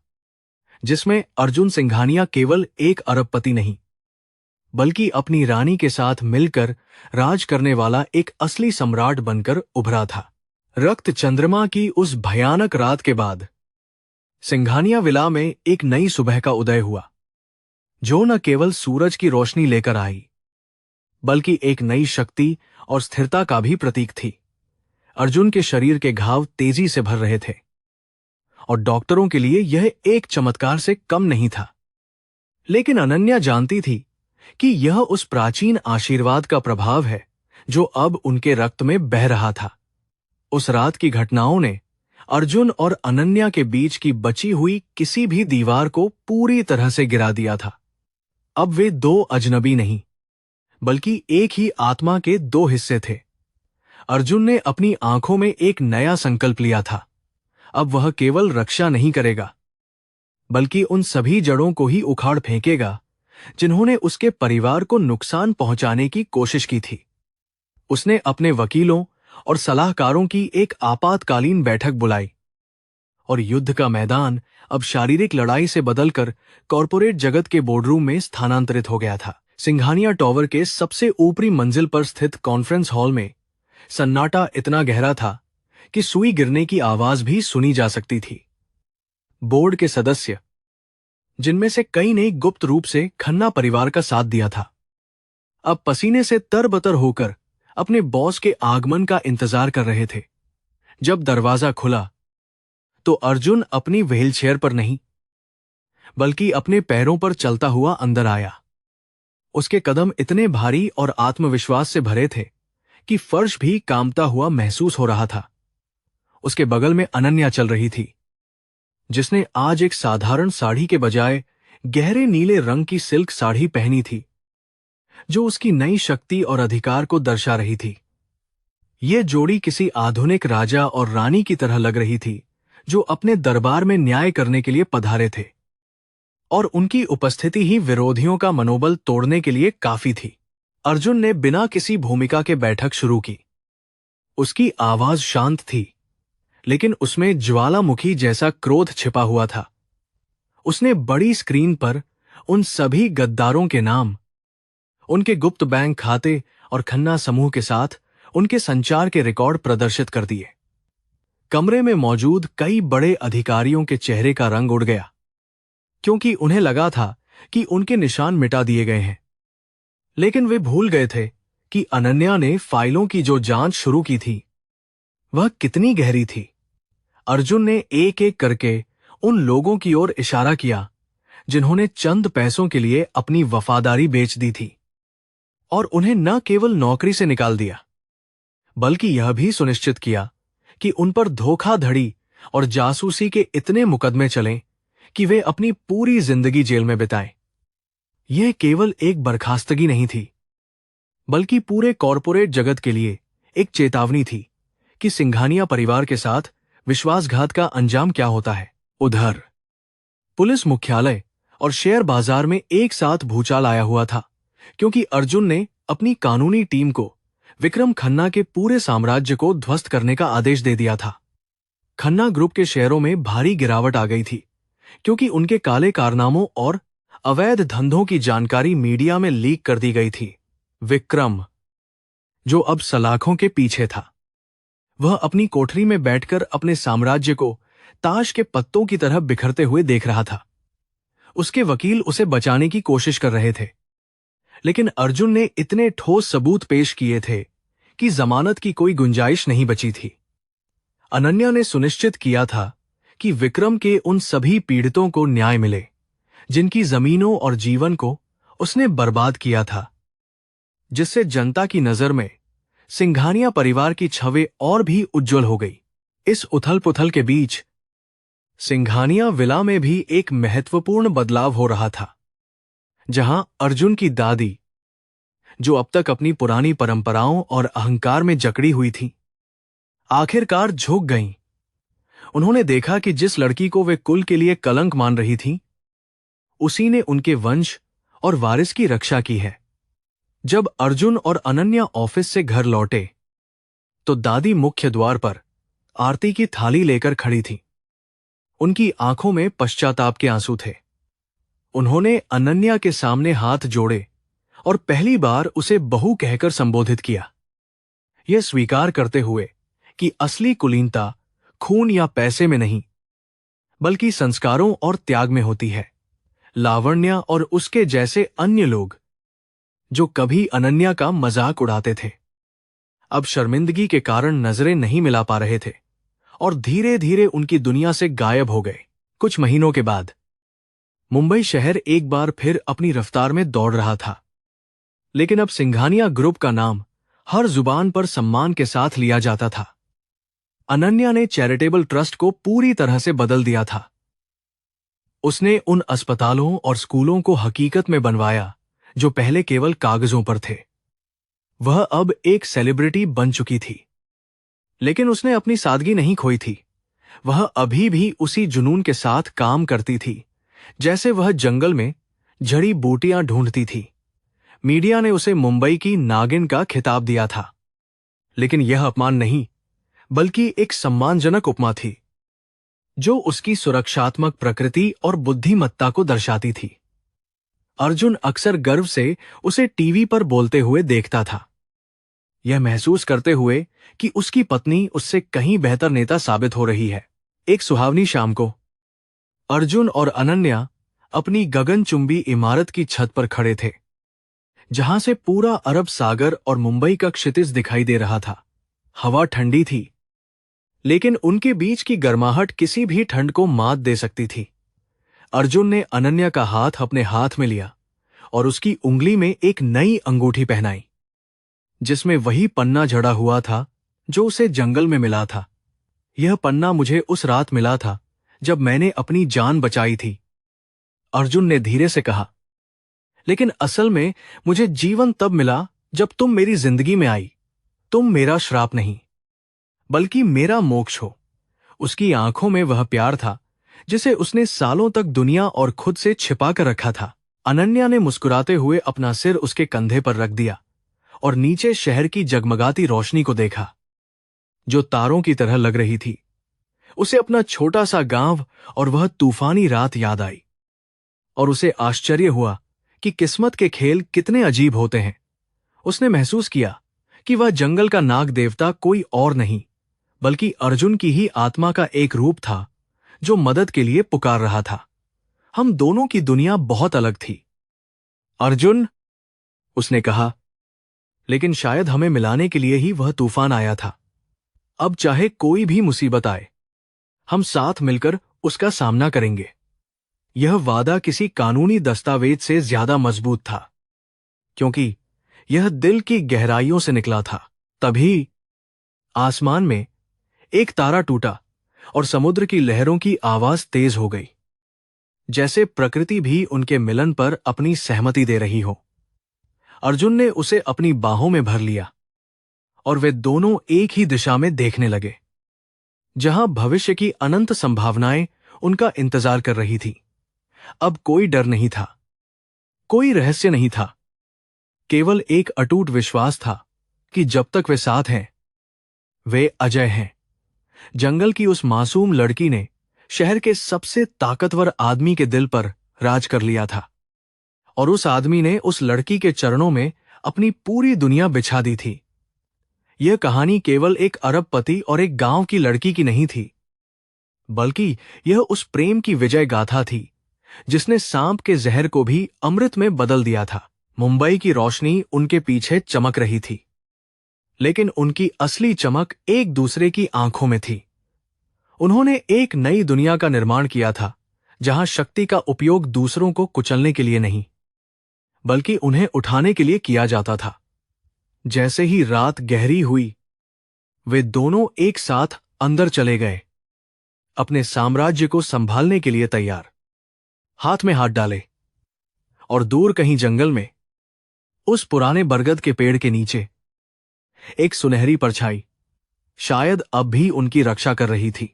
जिसमें अर्जुन सिंघानिया केवल एक अरबपति नहीं, बल्कि अपनी रानी के साथ मिलकर राज करने वाला एक असली सम्राट बनकर उभरा था। रक्त चंद्रमा की उस भयानक रात के बाद सिंघानिया विला में एक नई सुबह का उदय हुआ, जो न केवल सूरज की रोशनी लेकर आई, बल्कि एक नई शक्ति और स्थिरता का भी प्रतीक थी। अर्जुन के शरीर के घाव तेजी से भर रहे थे और डॉक्टरों के लिए यह एक चमत्कार से कम नहीं था। लेकिन अनन्या जानती थी कि यह उस प्राचीन आशीर्वाद का प्रभाव है जो अब उनके रक्त में बह रहा था। उस रात की घटनाओं ने अर्जुन और अनन्या के बीच की बची हुई किसी भी दीवार को पूरी तरह से गिरा दिया था। अब वे दो अजनबी नहीं, बल्कि एक ही आत्मा के दो हिस्से थे। अर्जुन ने अपनी आंखों में एक नया संकल्प लिया था। अब वह केवल रक्षा नहीं करेगा, बल्कि उन सभी जड़ों को ही उखाड़ फेंकेगा जिन्होंने उसके परिवार को नुकसान पहुंचाने की कोशिश की थी। उसने अपने वकीलों और सलाहकारों की एक आपातकालीन बैठक बुलाई और युद्ध का मैदान अब शारीरिक लड़ाई से बदलकर कॉरपोरेट जगत के बोर्डरूम में स्थानांतरित हो गया था। सिंघानिया टॉवर के सबसे ऊपरी मंजिल पर स्थित कॉन्फ्रेंस हॉल में सन्नाटा इतना गहरा था कि सुई गिरने की आवाज भी सुनी जा सकती थी। बोर्ड के सदस्य, जिनमें से कई ने गुप्त रूप से खन्ना परिवार का साथ दिया था, अब पसीने से तरबतर होकर अपने बॉस के आगमन का इंतजार कर रहे थे। जब दरवाजा खुला तो अर्जुन अपनी व्हीलचेयर पर नहीं, बल्कि अपने पैरों पर चलता हुआ अंदर आया। उसके कदम इतने भारी और आत्मविश्वास से भरे थे कि फर्श भी कांपता हुआ महसूस हो रहा था। उसके बगल में अनन्या चल रही थी, जिसने आज एक साधारण साड़ी के बजाय गहरे नीले रंग की सिल्क साड़ी पहनी थी, जो उसकी नई शक्ति और अधिकार को दर्शा रही थी। यह जोड़ी किसी आधुनिक राजा और रानी की तरह लग रही थी, जो अपने दरबार में न्याय करने के लिए पधारे थे, और उनकी उपस्थिति ही विरोधियों का मनोबल तोड़ने के लिए काफी थी। अर्जुन ने बिना किसी भूमिका के बैठक शुरू की। उसकी आवाज शांत थी, लेकिन उसमें ज्वालामुखी जैसा क्रोध छिपा हुआ था। उसने बड़ी स्क्रीन पर उन सभी गद्दारों के नाम, उनके गुप्त बैंक खाते और खन्ना समूह के साथ उनके संचार के रिकॉर्ड प्रदर्शित कर दिए। कमरे में मौजूद कई बड़े अधिकारियों के चेहरे का रंग उड़ गया, क्योंकि उन्हें लगा था कि उनके निशान मिटा दिए गए हैं। लेकिन वे भूल गए थे कि अनन्या ने फाइलों की जो जांच शुरू की थी, वह कितनी गहरी थी। अर्जुन ने एक एक करके उन लोगों की ओर इशारा किया जिन्होंने चंद पैसों के लिए अपनी वफादारी बेच दी थी, और उन्हें न केवल नौकरी से निकाल दिया, बल्कि यह भी सुनिश्चित किया कि उन पर धोखाधड़ी और जासूसी के इतने मुकदमे चलें कि वे अपनी पूरी जिंदगी जेल में बिताएं। यह केवल एक बर्खास्तगी नहीं थी, बल्कि पूरे कॉरपोरेट जगत के लिए एक चेतावनी थी कि सिंघानिया परिवार के साथ विश्वासघात का अंजाम क्या होता है। उधर पुलिस मुख्यालय और शेयर बाजार में एक साथ भूचाल आया हुआ था, क्योंकि अर्जुन ने अपनी कानूनी टीम को विक्रम खन्ना के पूरे साम्राज्य को ध्वस्त करने का आदेश दे दिया था। खन्ना ग्रुप के शेयरों में भारी गिरावट आ गई थी, क्योंकि उनके काले कारनामों और अवैध धंधों की जानकारी मीडिया में लीक कर दी गई थी। विक्रम, जो अब सलाखों के पीछे था, वह अपनी कोठरी में बैठकर अपने साम्राज्य को ताश के पत्तों की तरह बिखरते हुए देख रहा था। उसके वकील उसे बचाने की कोशिश कर रहे थे, लेकिन अर्जुन ने इतने ठोस सबूत पेश किए थे कि जमानत की कोई गुंजाइश नहीं बची थी। अनन्या ने सुनिश्चित किया था कि विक्रम के उन सभी पीड़ितों को न्याय मिले जिनकी जमीनों और जीवन को उसने बर्बाद किया था, जिससे जनता की नजर में सिंघानिया परिवार की छवि और भी उज्जवल हो गई। इस उथल-पुथल के बीच सिंघानिया विला में भी एक महत्वपूर्ण बदलाव हो रहा था, जहां अर्जुन की दादी, जो अब तक अपनी पुरानी परंपराओं और अहंकार में जकड़ी हुई थी, आखिरकार झुक गईं। उन्होंने देखा कि जिस लड़की को वे कुल के लिए कलंक मान रही थीं, उसी ने उनके वंश और वारिस की रक्षा की है। जब अर्जुन और अनन्या ऑफिस से घर लौटे, तो दादी मुख्य द्वार पर आरती की थाली लेकर खड़ी थी। उनकी आंखों में पश्चाताप के आंसू थे। उन्होंने अनन्या के सामने हाथ जोड़े और पहली बार उसे बहू कहकर संबोधित किया, यह स्वीकार करते हुए कि असली कुलीनता खून या पैसे में नहीं, बल्कि संस्कारों और त्याग में होती है। लावण्या और उसके जैसे अन्य लोग, जो कभी अनन्या का मजाक उड़ाते थे, अब शर्मिंदगी के कारण नजरें नहीं मिला पा रहे थे और धीरे धीरे उनकी दुनिया से गायब हो गए। कुछ महीनों के बाद मुंबई शहर एक बार फिर अपनी रफ्तार में दौड़ रहा था, लेकिन अब सिंघानिया ग्रुप का नाम हर जुबान पर सम्मान के साथ लिया जाता था। अनन्या ने चैरिटेबल ट्रस्ट को पूरी तरह से बदल दिया था। उसने उन अस्पतालों और स्कूलों को हकीकत में बनवाया जो पहले केवल कागजों पर थे। वह अब एक सेलिब्रिटी बन चुकी थी, लेकिन उसने अपनी सादगी नहीं खोई थी। वह अभी भी उसी जुनून के साथ काम करती थी जैसे वह जंगल में जड़ी बूटियां ढूंढती थी। मीडिया ने उसे मुंबई की नागिन का खिताब दिया था, लेकिन यह अपमान नहीं, बल्कि एक सम्मानजनक उपमा थी, जो उसकी सुरक्षात्मक प्रकृति और बुद्धिमत्ता को दर्शाती थी। अर्जुन अक्सर गर्व से उसे टीवी पर बोलते हुए देखता था, यह महसूस करते हुए कि उसकी पत्नी उससे कहीं बेहतर नेता साबित हो रही है। एक सुहावनी शाम को अर्जुन और अनन्या अपनी गगनचुंबी इमारत की छत पर खड़े थे, जहां से पूरा अरब सागर और मुंबई का क्षितिज दिखाई दे रहा था। हवा ठंडी थी, लेकिन उनके बीच की गर्माहट किसी भी ठंड को मात दे सकती थी। अर्जुन ने अनन्या का हाथ अपने हाथ में लिया और उसकी उंगली में एक नई अंगूठी पहनाई, जिसमें वही पन्ना जड़ा हुआ था जो उसे जंगल में मिला था। यह पन्ना मुझे उस रात मिला था जब मैंने अपनी जान बचाई थी, अर्जुन ने धीरे से कहा, लेकिन असल में मुझे जीवन तब मिला जब तुम मेरी जिंदगी में आई। तुम मेरा श्राप नहीं, बल्कि मेरा मोक्ष हो। उसकी आंखों में वह प्यार था जिसे उसने सालों तक दुनिया और खुद से छिपा कर रखा था। अनन्या ने मुस्कुराते हुए अपना सिर उसके कंधे पर रख दिया और नीचे शहर की जगमगाती रोशनी को देखा, जो तारों की तरह लग रही थी। उसे अपना छोटा सा गांव और वह तूफानी रात याद आई, और उसे आश्चर्य हुआ कि किस्मत के खेल कितने अजीब होते हैं। उसने महसूस किया कि वह जंगल का नाग देवता कोई और नहीं, बल्कि अर्जुन की ही आत्मा का एक रूप था जो मदद के लिए पुकार रहा था। हम दोनों की दुनिया बहुत अलग थी। अर्जुन, उसने कहा, लेकिन शायद हमें मिलाने के लिए ही वह तूफान आया था। अब चाहे कोई भी मुसीबत आए, हम साथ मिलकर उसका सामना करेंगे। यह वादा किसी कानूनी दस्तावेज से ज्यादा मजबूत था, क्योंकि यह दिल की गहराइयों से निकला था। तभी आसमान में एक तारा टूटा और समुद्र की लहरों की आवाज तेज हो गई, जैसे प्रकृति भी उनके मिलन पर अपनी सहमति दे रही हो। अर्जुन ने उसे अपनी बाहों में भर लिया और वे दोनों एक ही दिशा में देखने लगे, जहां भविष्य की अनंत संभावनाएं उनका इंतजार कर रही थी। अब कोई डर नहीं था, कोई रहस्य नहीं था, केवल एक अटूट विश्वास था कि जब तक वे साथ हैं, वे अजय हैं। जंगल की उस मासूम लड़की ने शहर के सबसे ताकतवर आदमी के दिल पर राज कर लिया था, और उस आदमी ने उस लड़की के चरणों में अपनी पूरी दुनिया बिछा दी थी। यह कहानी केवल एक अरबपति और एक गांव की लड़की की नहीं थी, बल्कि यह उस प्रेम की विजय गाथा थी जिसने सांप के जहर को भी अमृत में बदल दिया था। मुंबई की रोशनी उनके पीछे चमक रही थी, लेकिन उनकी असली चमक एक दूसरे की आंखों में थी। उन्होंने एक नई दुनिया का निर्माण किया था, जहां शक्ति का उपयोग दूसरों को कुचलने के लिए नहीं, बल्कि उन्हें उठाने के लिए किया जाता था। जैसे ही रात गहरी हुई, वे दोनों एक साथ अंदर चले गए, अपने साम्राज्य को संभालने के लिए तैयार। हाथ में हाथ डाले, और दूर कहीं जंगल में, उस पुराने बरगद के पेड़ के नीचे, एक सुनहरी परछाई शायद अब भी उनकी रक्षा कर रही थी,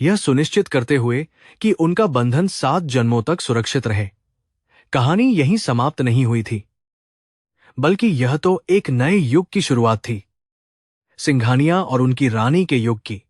यह सुनिश्चित करते हुए कि उनका बंधन 7 जन्मों तक सुरक्षित रहे। कहानी यहीं समाप्त नहीं हुई थी, बल्कि यह तो एक नए युग की शुरुआत थी, सिंघानिया और उनकी रानी के युग की।